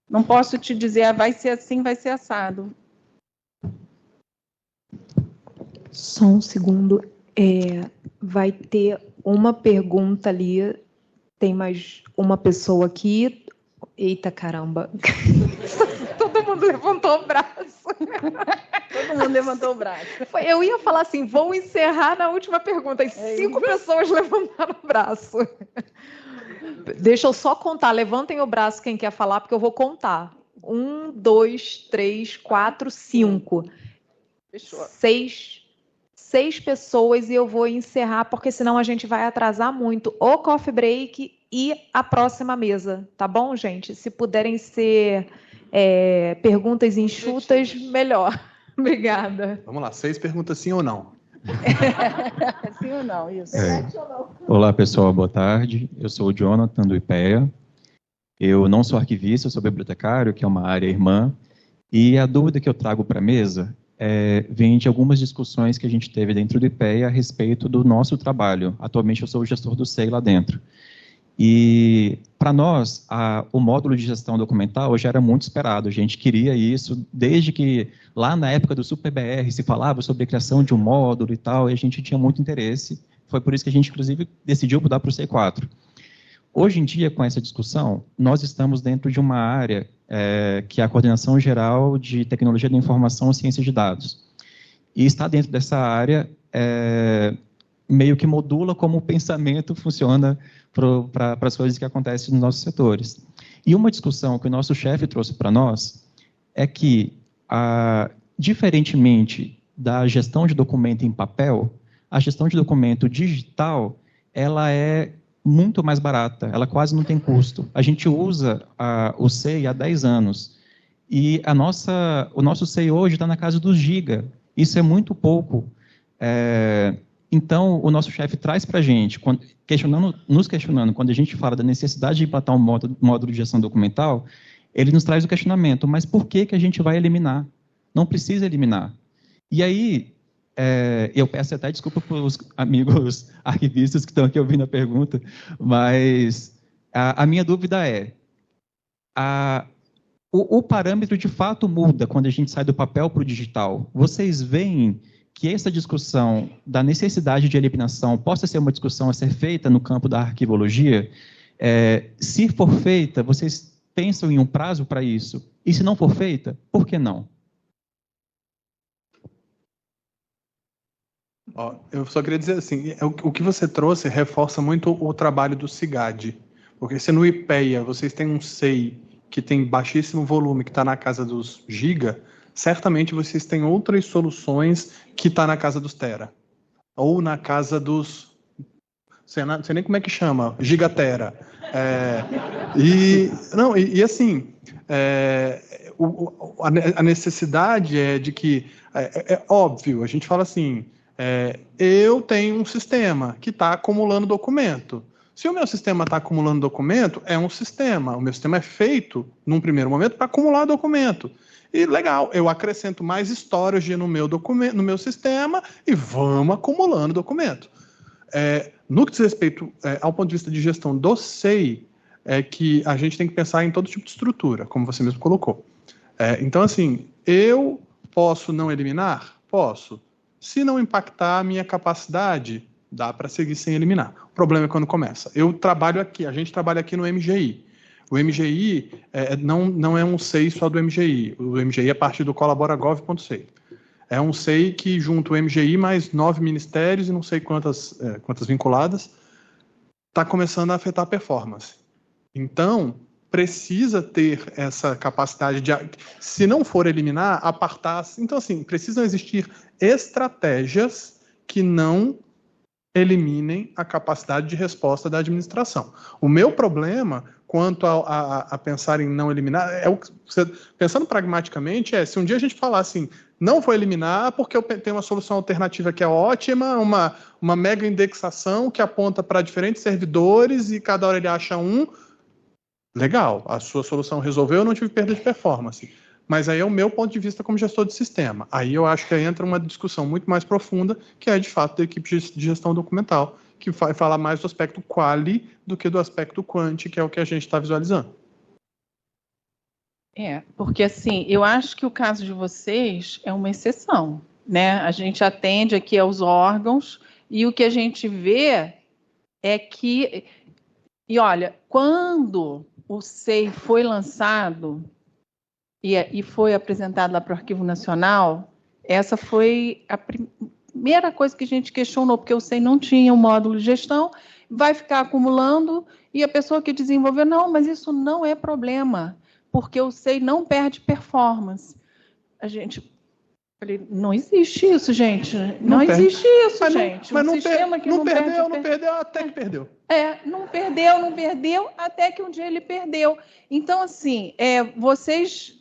Não posso te dizer, vai ser assim, vai ser assado. Só um segundo. Vai ter uma pergunta ali. Tem mais uma pessoa aqui. Eita, caramba. Todo mundo levantou o braço. Todo mundo levantou o braço. Eu ia falar assim, vou encerrar na última pergunta. As 5 pessoas levantaram o braço. Deixa eu só contar. Levantem o braço quem quer falar, porque eu vou contar. 1, 2, 3, 4, 5. Fechou. 6 pessoas e eu vou encerrar, porque senão a gente vai atrasar muito o coffee break e a próxima mesa. Tá bom, gente? Se puderem ser perguntas enxutas, melhor. Obrigada. Vamos lá, 6 perguntas sim ou não? Sim ou não, isso. Olá, pessoal, boa tarde. Eu sou o Jonathan, do IPEA. Eu não sou arquivista, eu sou bibliotecário, que é uma área irmã. E a dúvida que eu trago para a mesa vem de algumas discussões que a gente teve dentro do IPEA a respeito do nosso trabalho. Atualmente, eu sou o gestor do SEI lá dentro. E, para nós, o módulo de gestão documental já era muito esperado. A gente queria isso desde que, lá na época do SuperBR, se falava sobre a criação de um módulo e tal, e a gente tinha muito interesse. Foi por isso que a gente, inclusive, decidiu mudar para o C4. Hoje em dia, com essa discussão, nós estamos dentro de uma área que é a Coordenação Geral de Tecnologia da Informação e Ciência de Dados. E está dentro dessa área, meio que modula como o pensamento funciona para as coisas que acontecem nos nossos setores. E uma discussão que o nosso chefe trouxe para nós é que, diferentemente da gestão de documento em papel, a gestão de documento digital, ela é muito mais barata, ela quase não tem custo. A gente usa o SEI há 10 anos e o nosso SEI hoje está na casa dos giga. Isso é muito pouco. Então, o nosso chefe traz para a gente, nos questionando, quando a gente fala da necessidade de implantar um módulo de gestão documental, ele nos traz o questionamento, mas por que a gente vai eliminar? Não precisa eliminar. E aí, eu peço até desculpa para os amigos arquivistas que estão aqui ouvindo a pergunta, mas a minha dúvida é, o parâmetro de fato muda quando a gente sai do papel para o digital. Vocês veem que essa discussão da necessidade de eliminação possa ser uma discussão a ser feita no campo da arquivologia? Se for feita, vocês pensam em um prazo para isso? E se não for feita, por que não? Eu só queria dizer assim, o que você trouxe reforça muito o trabalho do CIGAD, porque se no IPEA vocês têm um SEI que tem baixíssimo volume, que está na casa dos giga, certamente vocês têm outras soluções que está na casa dos tera, ou na casa dos, não sei nem como é que chama, gigatera. Assim, a necessidade é de que, óbvio, a gente fala assim, eu tenho um sistema que está acumulando documento. Se o meu sistema está acumulando documento, é um sistema. O meu sistema é feito, num primeiro momento, para acumular documento. E legal, eu acrescento mais storage no meu documento, no meu sistema e vamos acumulando documento. No que diz respeito ao ponto de vista de gestão do SEI, é que a gente tem que pensar em todo tipo de estrutura, como você mesmo colocou. Então, assim, eu posso não eliminar? Posso. Se não impactar a minha capacidade, dá para seguir sem eliminar. O problema é quando começa. A gente trabalha aqui no MGI. O MGI não é um SEI só do MGI. O MGI é parte do colaboragov.sei. É um SEI que junta o MGI mais 9 ministérios e não sei quantas vinculadas, está começando a afetar a performance. Então, precisa ter essa capacidade de, se não for eliminar, apartar. Então, assim, precisam existir estratégias que não eliminem a capacidade de resposta da administração. O meu problema, quanto a pensar em não eliminar, pensando pragmaticamente, se um dia a gente falar assim, não vou eliminar porque eu tenho uma solução alternativa que é ótima, uma mega indexação que aponta para diferentes servidores e cada hora ele acha um, legal, a sua solução resolveu, eu não tive perda de performance. Mas aí é o meu ponto de vista como gestor de sistema. Aí eu acho que aí entra uma discussão muito mais profunda, que é, de fato, da equipe de gestão documental, que vai falar mais do aspecto quali do que do aspecto quanti, que é o que a gente está visualizando. Porque assim, eu acho que o caso de vocês é uma exceção, né? A gente atende aqui aos órgãos e o que a gente vê é que... E olha, quando o SEI foi lançado e foi apresentado lá para o Arquivo Nacional, essa foi a primeira coisa que a gente questionou, porque o SEI não tinha um módulo de gestão, vai ficar acumulando, e a pessoa que desenvolveu, não, mas isso não é problema, porque o SEI não perde performance. A gente... Falei, não existe isso, gente. Não existe isso, gente. Mas não perdeu, até que perdeu. Não perdeu, até que um dia ele perdeu. Então, assim, vocês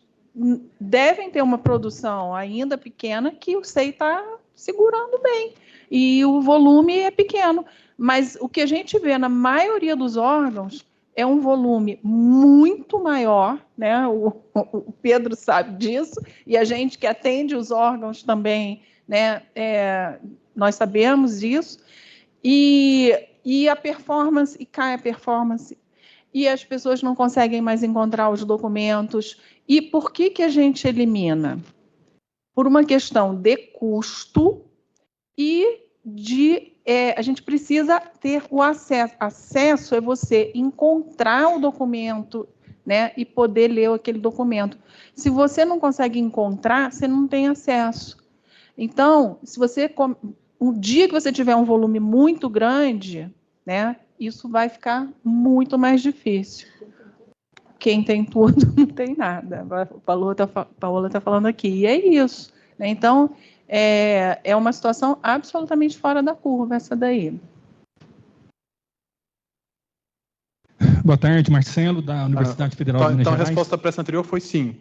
devem ter uma produção ainda pequena que o SEI está segurando bem. E o volume é pequeno. Mas o que a gente vê na maioria dos órgãos é um volume muito maior, né? O Pedro sabe disso, e a gente que atende os órgãos também, né? Nós sabemos disso, e a performance, e cai a performance, e as pessoas não conseguem mais encontrar os documentos. E por que a gente elimina? Por uma questão de custo e de... a gente precisa ter o acesso. Acesso é você encontrar o documento, né, e poder ler aquele documento. Se você não consegue encontrar, você não tem acesso. Então, se você... Um dia que você tiver um volume muito grande, né, isso vai ficar muito mais difícil. Quem tem tudo não tem nada. A Paola está falando aqui. E é isso, né? Então... É uma situação absolutamente fora da curva, essa daí. Boa tarde, Marcelo, da Universidade Federal de Minas Gerais. Então, a resposta para essa anterior foi sim.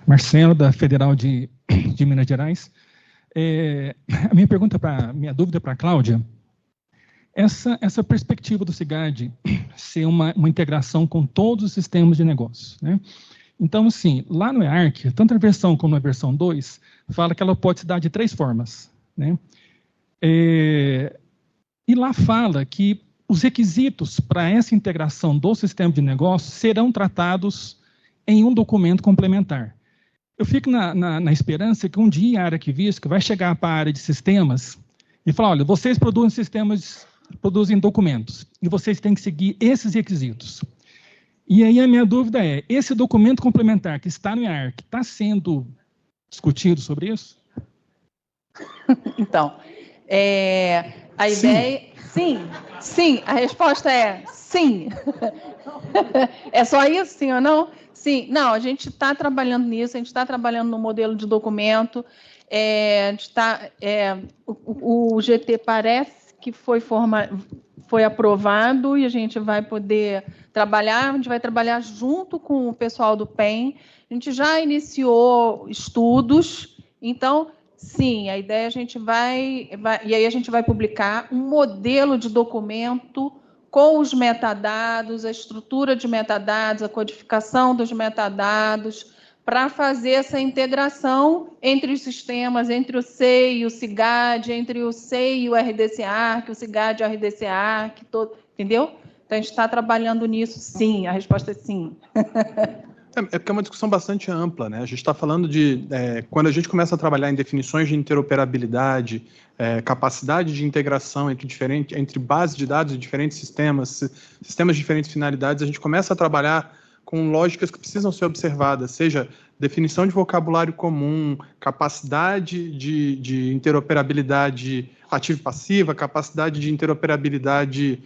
Marcelo, da Federal de Minas Gerais. A minha dúvida para a Cláudia, essa perspectiva do CIGAD ser uma integração com todos os sistemas de negócio, né? Então, assim, lá no EARC, tanto a versão como a versão 2, fala que ela pode se dar de 3 formas, né? E lá fala que os requisitos para essa integração do sistema de negócio serão tratados em um documento complementar. Eu fico na esperança que um dia a área arquivística vai chegar para a área de sistemas e falar, olha, vocês produzem documentos, e vocês têm que seguir esses requisitos. E aí a minha dúvida é, esse documento complementar que está no IARC, está sendo discutido sobre isso? Então, a ideia... Sim, a resposta é sim. É só isso, sim ou não? Sim. Não, a gente está trabalhando nisso, a gente está trabalhando no modelo de documento, o GT parece que foi aprovado e a gente vai poder trabalhar, a gente vai trabalhar junto com o pessoal do PEN, a gente já iniciou estudos, então, sim, a ideia a gente e aí a gente vai publicar um modelo de documento com os metadados, a estrutura de metadados, a codificação dos metadados, para fazer essa integração entre os sistemas, entre o SEI e o CIGAD, entre o SEI e o RDC-ARC, o CIGAD e o RDC-ARC, entendeu? Então, a gente está trabalhando nisso, sim, a resposta é sim. Porque é uma discussão bastante ampla, né? A gente está falando de... quando a gente começa a trabalhar em definições de interoperabilidade, capacidade de integração entre bases de dados de diferentes sistemas de diferentes finalidades, a gente começa a trabalhar com lógicas que precisam ser observadas, seja definição de vocabulário comum, capacidade de interoperabilidade ativa e passiva, capacidade de interoperabilidade,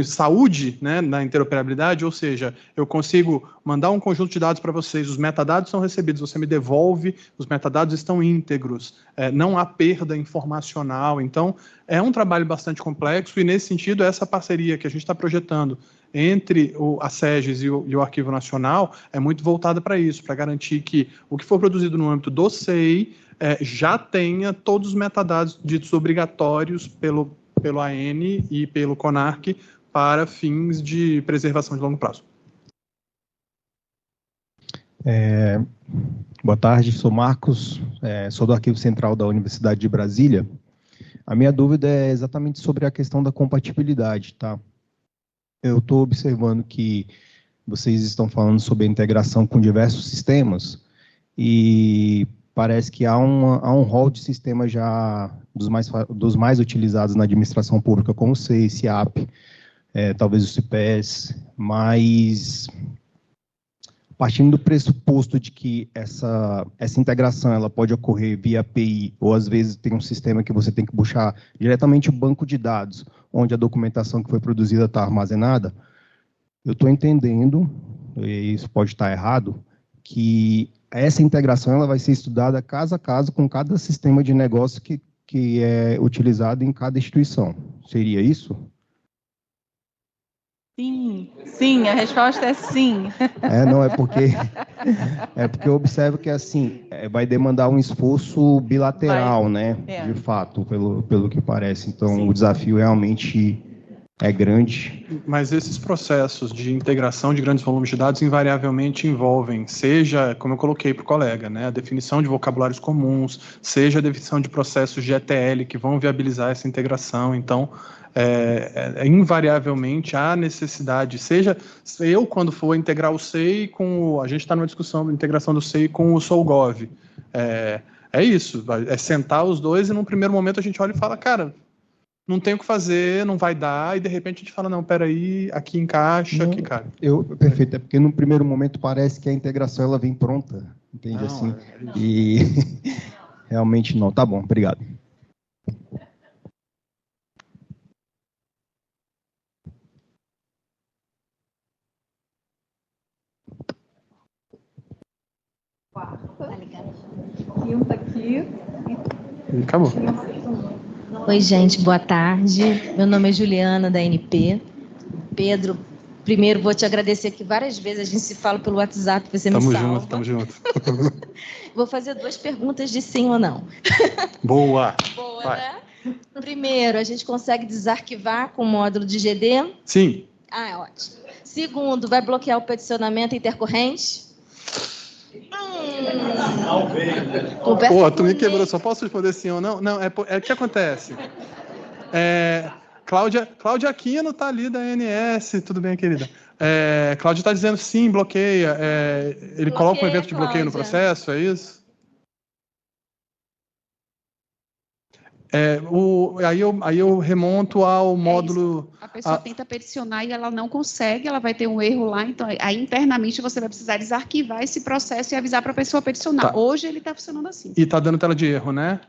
saúde, né, na interoperabilidade, ou seja, eu consigo mandar um conjunto de dados para vocês, os metadados são recebidos, você me devolve, os metadados estão íntegros, não há perda informacional, então é um trabalho bastante complexo e, nesse sentido, essa parceria que a gente está projetando entre a SEGES e o Arquivo Nacional é muito voltada para isso, para garantir que o que for produzido no âmbito do SEI já tenha todos os metadados ditos obrigatórios pelo AN e pelo CONARC para fins de preservação de longo prazo. Boa tarde, sou Marcos, sou do Arquivo Central da Universidade de Brasília. A minha dúvida é exatamente sobre a questão da compatibilidade, tá? Eu estou observando que vocês estão falando sobre a integração com diversos sistemas e parece que há um rol de sistemas já dos mais utilizados na administração pública, como o SEI, SIAP, talvez o CIPES, mas partindo do pressuposto de que essa integração ela pode ocorrer via API, ou às vezes tem um sistema que você tem que puxar diretamente o banco de dados, onde a documentação que foi produzida está armazenada, eu estou entendendo, e isso pode estar errado, que essa integração ela vai ser estudada caso a caso com cada sistema de negócio que é utilizado em cada instituição. Seria isso? Sim, a resposta é sim. É porque eu observo que assim vai demandar um esforço bilateral, né? De fato, pelo que parece. Então, sim, o desafio realmente é grande. Mas esses processos de integração de grandes volumes de dados invariavelmente envolvem, seja, como eu coloquei para o colega, né, a definição de vocabulários comuns, seja a definição de processos de ETL que vão viabilizar essa integração. Então, invariavelmente há necessidade, seja eu quando for integrar o SEI com a gente está numa discussão de integração do SEI com o SOLGOV, é isso, é sentar os dois e num primeiro momento a gente olha e fala, cara, não tem o que fazer, não vai dar, e de repente a gente fala, não, peraí, aqui encaixa, aqui cabe. Perfeito, é porque no primeiro momento parece que a integração ela vem pronta, entende? Não, assim, e realmente não, tá bom, obrigado. Quinta aqui. Acabou. Oi, gente, boa tarde. Meu nome é Juliana, da NP. Pedro, primeiro vou te agradecer que várias vezes a gente se fala pelo WhatsApp, você me salva. Tamo junto. Vou fazer 2 perguntas de sim ou não. Boa, né? Primeiro, a gente consegue desarquivar com o módulo de GD? Sim. É ótimo. Segundo, vai bloquear o peticionamento intercorrente? Pô, tu me quebrou, só posso responder sim ou não? Não, o que acontece? Cláudia Aquino tá ali da ANS, tudo bem, querida? Cláudia está dizendo sim, bloqueia. Ele coloca um evento de bloqueio no processo, é isso? Aí eu remonto ao módulo... A pessoa tenta peticionar e ela não consegue, ela vai ter um erro lá, então aí internamente você vai precisar desarquivar esse processo e avisar para a pessoa peticionar. Tá. Hoje ele está funcionando assim. E está dando tela de erro, né?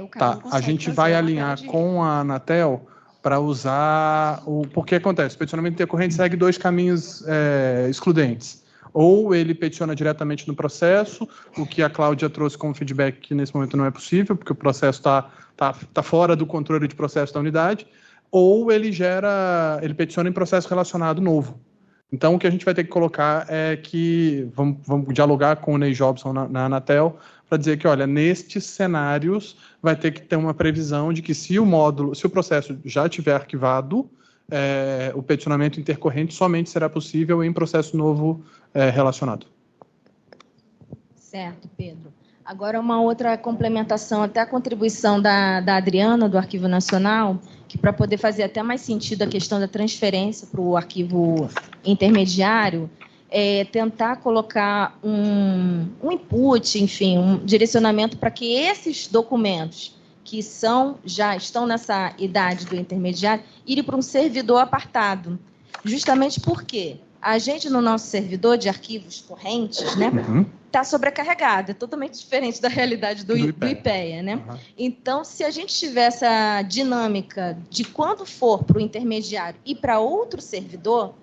O cara não consegue. A gente vai alinhar com a Anatel para usar... Porque acontece, o peticionamento intercorrente segue 2 caminhos excludentes. Ou ele peticiona diretamente no processo, o que a Cláudia trouxe como feedback que nesse momento não é possível, porque o processo está fora do controle de processo da unidade, ou ele peticiona em processo relacionado novo. Então, o que a gente vai ter que colocar é que, vamos dialogar com o Ney Jobson na Anatel, para dizer que, olha, nestes cenários vai ter que ter uma previsão de que se o processo já estiver arquivado, o peticionamento intercorrente somente será possível em processo novo relacionado. Certo, Pedro. Agora, uma outra complementação, até a contribuição da Adriana, do Arquivo Nacional, que para poder fazer até mais sentido a questão da transferência para o arquivo intermediário, tentar colocar um input, enfim, um direcionamento para que esses documentos que já estão nessa idade do intermediário, irem para um servidor apartado. Justamente porque a gente, no nosso servidor de arquivos correntes, né, está sobrecarregado, é totalmente diferente da realidade do IPEA, né? Então, se a gente tiver essa dinâmica de quando for para o intermediário e para outro servidor,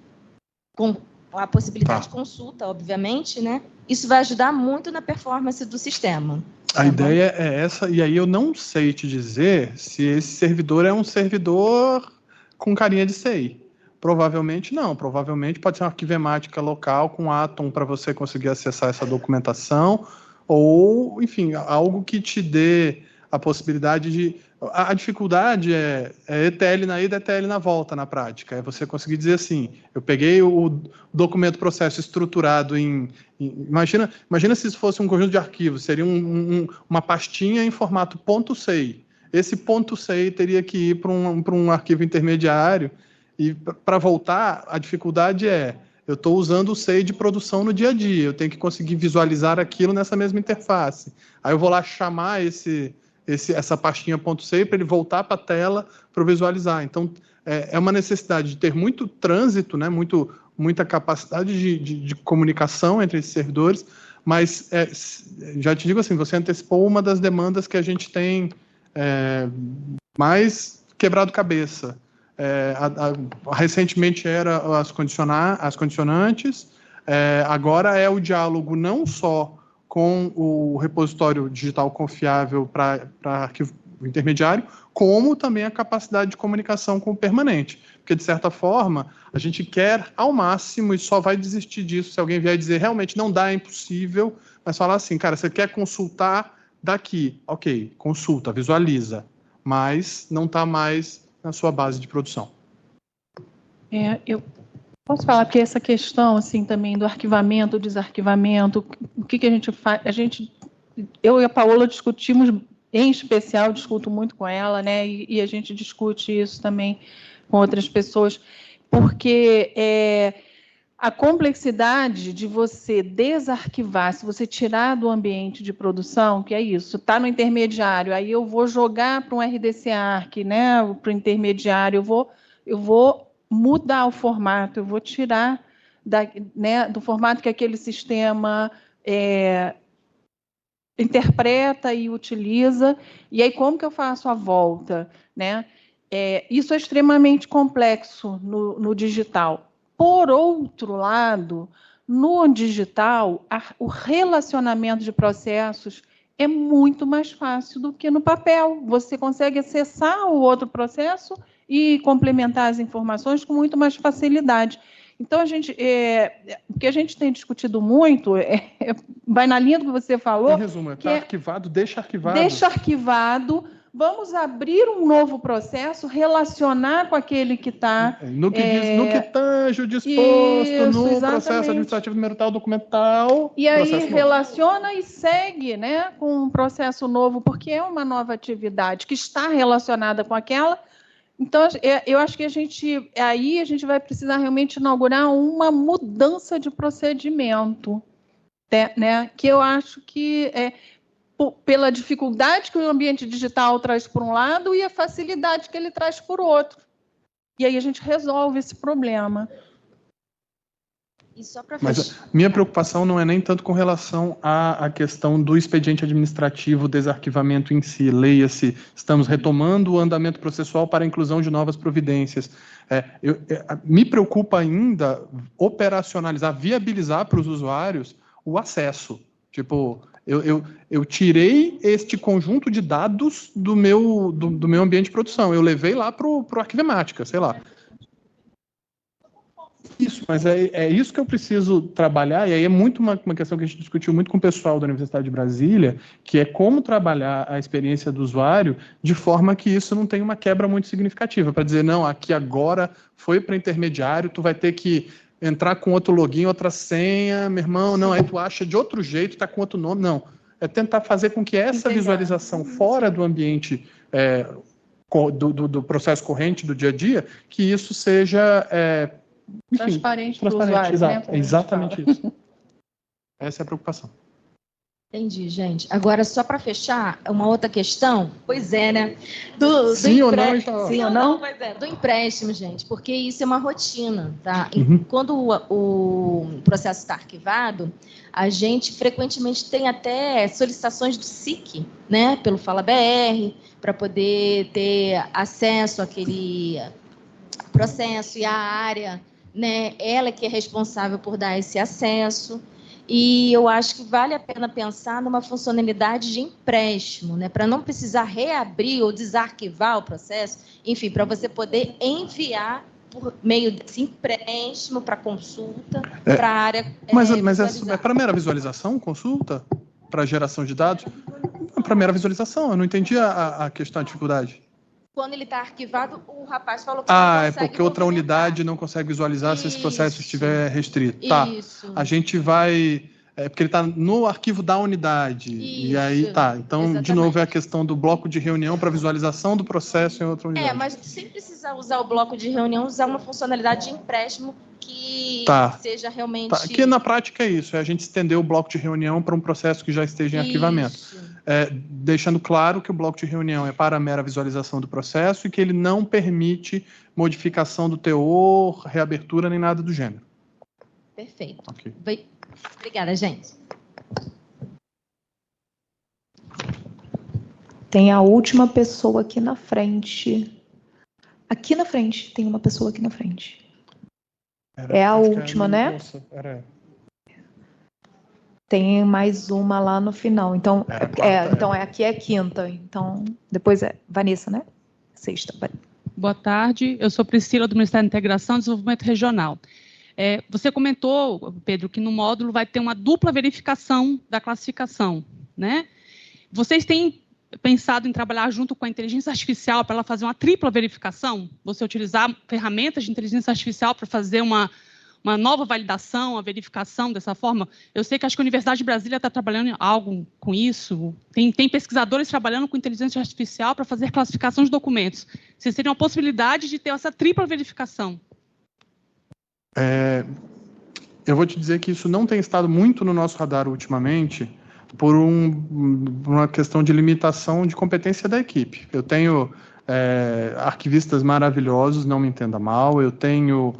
com a possibilidade de consulta, obviamente, né, isso vai ajudar muito na performance do sistema. A ideia é essa, e aí eu não sei te dizer se esse servidor é um servidor com carinha de CI. Provavelmente não, provavelmente pode ser uma arquivemática local com Atom para você conseguir acessar essa documentação, ou, enfim, algo que te dê a possibilidade de... A dificuldade é ETL na ida, ETL na volta, na prática. É você conseguir dizer assim, eu peguei o documento processo estruturado imagina se isso fosse um conjunto de arquivos, seria uma pastinha em formato .sei. Esse .sei teria que ir para um arquivo intermediário, e para voltar, a dificuldade eu estou usando o SEI de produção no dia a dia, eu tenho que conseguir visualizar aquilo nessa mesma interface. Aí eu vou lá chamar essa pastinha .sei para ele voltar para a tela para visualizar. Então, é uma necessidade de ter muito trânsito, né, muita capacidade de comunicação entre esses servidores, mas já te digo assim, você antecipou uma das demandas que a gente tem mais quebrado cabeça. Recentemente era as condicionantes, agora é o diálogo não só com o repositório digital confiável para arquivo intermediário, como também a capacidade de comunicação com o permanente. Porque, de certa forma, a gente quer ao máximo e só vai desistir disso se alguém vier dizer realmente não dá, é impossível, mas falar assim, cara, você quer consultar daqui, ok, consulta, visualiza, mas não está mais na sua base de produção. Eu posso falar que essa questão assim também do arquivamento, desarquivamento, o que a gente faz? Eu e a Paola discutimos, em especial, discuto muito com ela, né? E a gente discute isso também com outras pessoas, porque a complexidade de você desarquivar, se você tirar do ambiente de produção, que é isso, está no intermediário, aí eu vou jogar para um RDC-ARC, né, para o intermediário, eu vou mudar o formato, eu vou tirar do formato que aquele sistema interpreta e utiliza, e aí como que eu faço a volta, né? Isso é extremamente complexo no digital. Por outro lado, no digital, o relacionamento de processos é muito mais fácil do que no papel. Você consegue acessar o outro processo e complementar as informações com muito mais facilidade. Então, o que a gente tem discutido muito, vai na linha do que você falou... Em resumo, está arquivado, deixa arquivado. Deixa arquivado. Vamos abrir um novo processo, relacionar com aquele que está... No que tange o disposto, no processo administrativo número tal, documental... E aí relaciona e segue, né, com um processo novo, porque é uma nova atividade que está relacionada com aquela. Então, eu acho que a gente vai precisar realmente inaugurar uma mudança de procedimento, né, que eu acho que pela dificuldade que o ambiente digital traz por um lado e a facilidade que ele traz por outro. E aí a gente resolve esse problema. E só para Mas minha preocupação não é nem tanto com relação à questão do expediente administrativo, desarquivamento em si. Leia-se, estamos retomando o andamento processual para a inclusão de novas providências. Me preocupa ainda operacionalizar, viabilizar para os usuários o acesso. Tipo... Eu tirei este conjunto de dados do meu ambiente de produção. Eu levei lá para o Arquivemática, sei lá. Isso, mas é isso que eu preciso trabalhar, e aí é muito uma questão que a gente discutiu muito com o pessoal da Universidade de Brasília, que é como trabalhar a experiência do usuário de forma que isso não tenha uma quebra muito significativa, para dizer, não, aqui agora foi para intermediário, tu vai ter que entrar com outro login, outra senha, meu irmão, não, aí tu acha de outro jeito, tá com outro nome, não. É tentar fazer com que essa visualização fora do ambiente do processo corrente do dia a dia, que isso seja transparente para o usuário. Exato, né? É exatamente isso. Essa é a preocupação. Entendi, gente. Agora, só para fechar, uma outra questão. Pois é, né? Sim ou não, então? Sim ou não? Pois é, do empréstimo, gente, porque isso é uma rotina, tá? Quando o processo está arquivado, a gente frequentemente tem até solicitações do SIC, né? Pelo Fala BR, para poder ter acesso àquele processo e a área, né? Ela que é responsável por dar esse acesso. E eu acho que vale a pena pensar numa funcionalidade de empréstimo, né? Para não precisar reabrir ou desarquivar o processo, enfim, para você poder enviar por meio desse empréstimo para consulta, para a área. Mas é para mera visualização, consulta? Para geração de dados? Para mera visualização, eu não entendi a questão, a dificuldade. Quando ele está arquivado, o rapaz falou que não consegue é porque outra unidade não consegue visualizar se esse processo estiver restrito. Tá, a gente vai... porque ele está no arquivo da unidade. E aí, tá. Então, exatamente. De novo, é a questão do bloco de reunião para visualização do processo em outra unidade. Mas sem precisar usar o bloco de reunião, usar uma funcionalidade de empréstimo que seja realmente... Tá. Que na prática é isso, é a gente estender o bloco de reunião para um processo que já esteja em arquivamento. Deixando claro que o bloco de reunião é para a mera visualização do processo e que ele não permite modificação do teor, reabertura, nem nada do gênero. Perfeito. Okay. Obrigada, gente. Tem a última pessoa aqui na frente. Aqui na frente, tem uma pessoa aqui na frente. É a última, né? Tem mais uma lá no final. Então, então aqui é a quinta. Então, depois é Vanessa, né? Sexta. Boa tarde, eu sou Priscila, do Ministério da Integração e Desenvolvimento Regional. Você comentou, Pedro, que no módulo vai ter uma dupla verificação da classificação, né? Vocês têm pensado em trabalhar junto com a inteligência artificial para ela fazer uma tripla verificação? Você utilizar ferramentas de inteligência artificial para fazer uma nova validação, a verificação dessa forma? Eu sei que acho que a Universidade de Brasília está trabalhando em algo com isso. Tem pesquisadores trabalhando com inteligência artificial para fazer classificação de documentos. Se seria uma possibilidade de ter essa tripla verificação? Eu vou te dizer que isso não tem estado muito no nosso radar ultimamente por uma questão de limitação de competência da equipe. Eu tenho arquivistas maravilhosos, não me entenda mal, eu tenho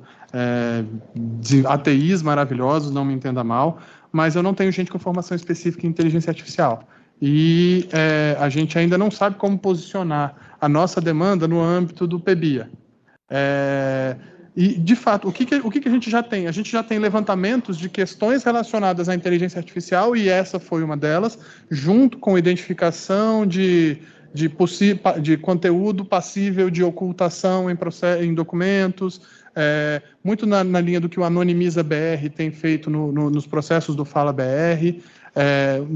ATIs maravilhosos, não me entenda mal, mas eu não tenho gente com formação específica em inteligência artificial. E a gente ainda não sabe como posicionar a nossa demanda no âmbito do PBIA. E, de fato, o que a gente já tem? A gente já tem levantamentos de questões relacionadas à inteligência artificial, e essa foi uma delas, junto com identificação de conteúdo passível de ocultação em documentos, muito na linha do que o Anonimiza BR tem feito nos processos do Fala BR.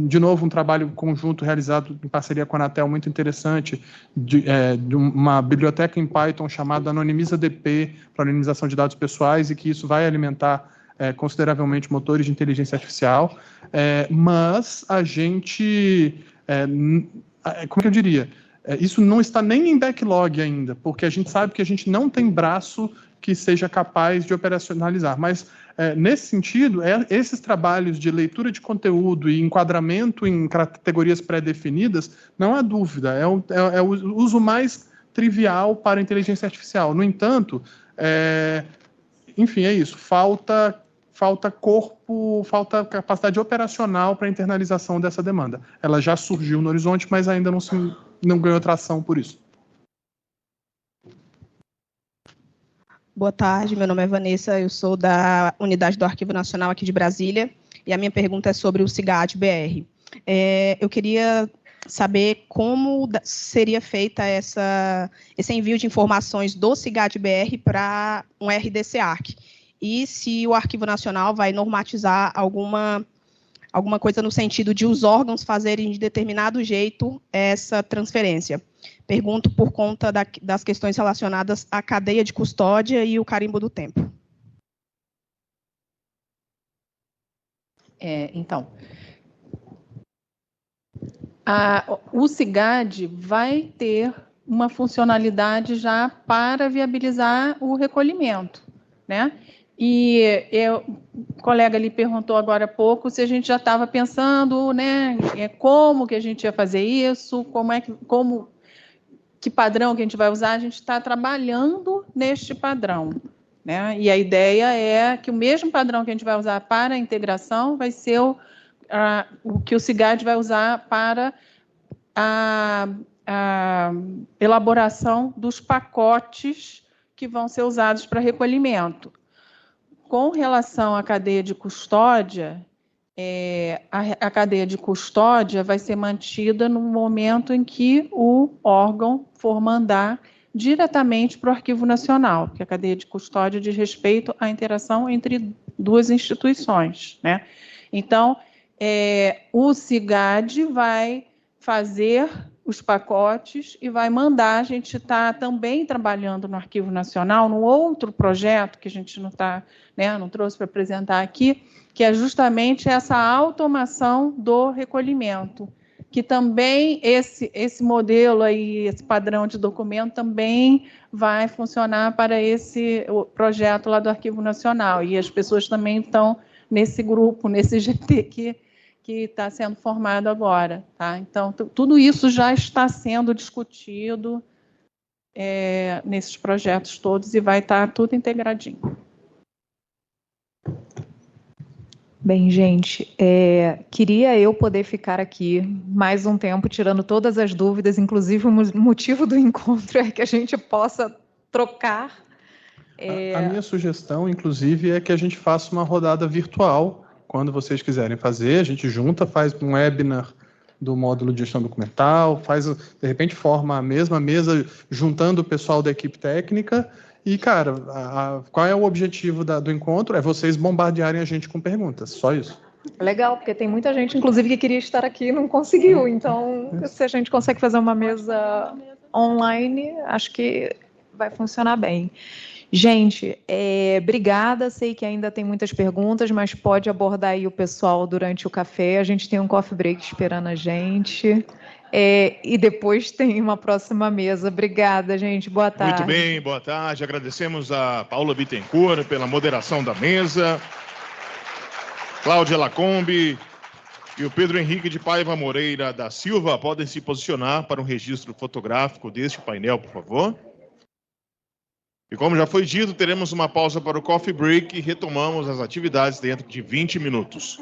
De novo, um trabalho conjunto realizado em parceria com a Anatel muito interessante, de uma biblioteca em Python chamada Anonimiza DP, para anonimização de dados pessoais, e que isso vai alimentar consideravelmente motores de inteligência artificial. Mas a gente, como que eu diria, isso não está nem em backlog ainda, porque a gente sabe que a gente não tem braço que seja capaz de operacionalizar, mas nesse sentido, esses trabalhos de leitura de conteúdo e enquadramento em categorias pré-definidas, não há dúvida, é o uso mais trivial para a inteligência artificial. No entanto, enfim, é isso, falta corpo, falta capacidade operacional para a internalização dessa demanda. Ela já surgiu no horizonte, mas ainda não ganhou tração por isso. Boa tarde, meu nome é Vanessa, eu sou da unidade do Arquivo Nacional aqui de Brasília, e a minha pergunta é sobre o CIGAD-BR. Eu queria saber como seria feita esse envio de informações do CIGAD-BR para um RDC-ARC, e se o Arquivo Nacional vai normatizar alguma coisa no sentido de os órgãos fazerem de determinado jeito essa transferência. Pergunto por conta das questões relacionadas à cadeia de custódia e o carimbo do tempo. Então, o CIGAD vai ter uma funcionalidade já para viabilizar o recolhimento, né? E o colega ali perguntou agora há pouco se a gente já estava pensando, né, como que a gente ia fazer isso, que padrão que a gente vai usar. A gente está trabalhando neste padrão, né? E a ideia é que o mesmo padrão que a gente vai usar para a integração vai ser o que o CIGAD vai usar para a elaboração dos pacotes que vão ser usados para recolhimento. Com relação à cadeia de custódia, a cadeia de custódia vai ser mantida no momento em que o órgão for mandar diretamente para o Arquivo Nacional, porque a cadeia de custódia diz respeito à interação entre duas instituições, né? Então, o CIGAD vai fazer os pacotes e vai mandar. A gente está também trabalhando no Arquivo Nacional, num outro projeto que a gente não trouxe para apresentar aqui, que é justamente essa automação do recolhimento, que também esse modelo aí, esse padrão de documento também vai funcionar para esse projeto lá do Arquivo Nacional. E as pessoas também estão nesse grupo, nesse GT que está sendo formado agora. Tá? Então, tudo isso já está sendo discutido nesses projetos todos e vai estar tudo integradinho. Bem, gente, queria eu poder ficar aqui mais um tempo tirando todas as dúvidas, inclusive o motivo do encontro é que a gente possa trocar. A minha sugestão, inclusive, é que a gente faça uma rodada virtual, quando vocês quiserem fazer, a gente junta, faz um webinar do módulo de gestão documental, de repente forma a mesma mesa, juntando o pessoal da equipe técnica. E, cara, qual é o objetivo do encontro? É vocês bombardearem a gente com perguntas, só isso. Legal, porque tem muita gente, inclusive, que queria estar aqui e não conseguiu. Então, se a gente consegue fazer uma mesa online, acho que vai funcionar bem. Gente, obrigada. Sei que ainda tem muitas perguntas, mas pode abordar aí o pessoal durante o café. A gente tem um coffee break esperando a gente. E depois tem uma próxima mesa. Obrigada, gente. Boa tarde. Muito bem, boa tarde. Agradecemos a Paola Bittencourt pela moderação da mesa, Cláudia Lacombe e o Pedro Henrique de Paiva Moreira da Silva podem se posicionar para um registro fotográfico deste painel, por favor. E como já foi dito, teremos uma pausa para o coffee break e retomamos as atividades dentro de 20 minutos.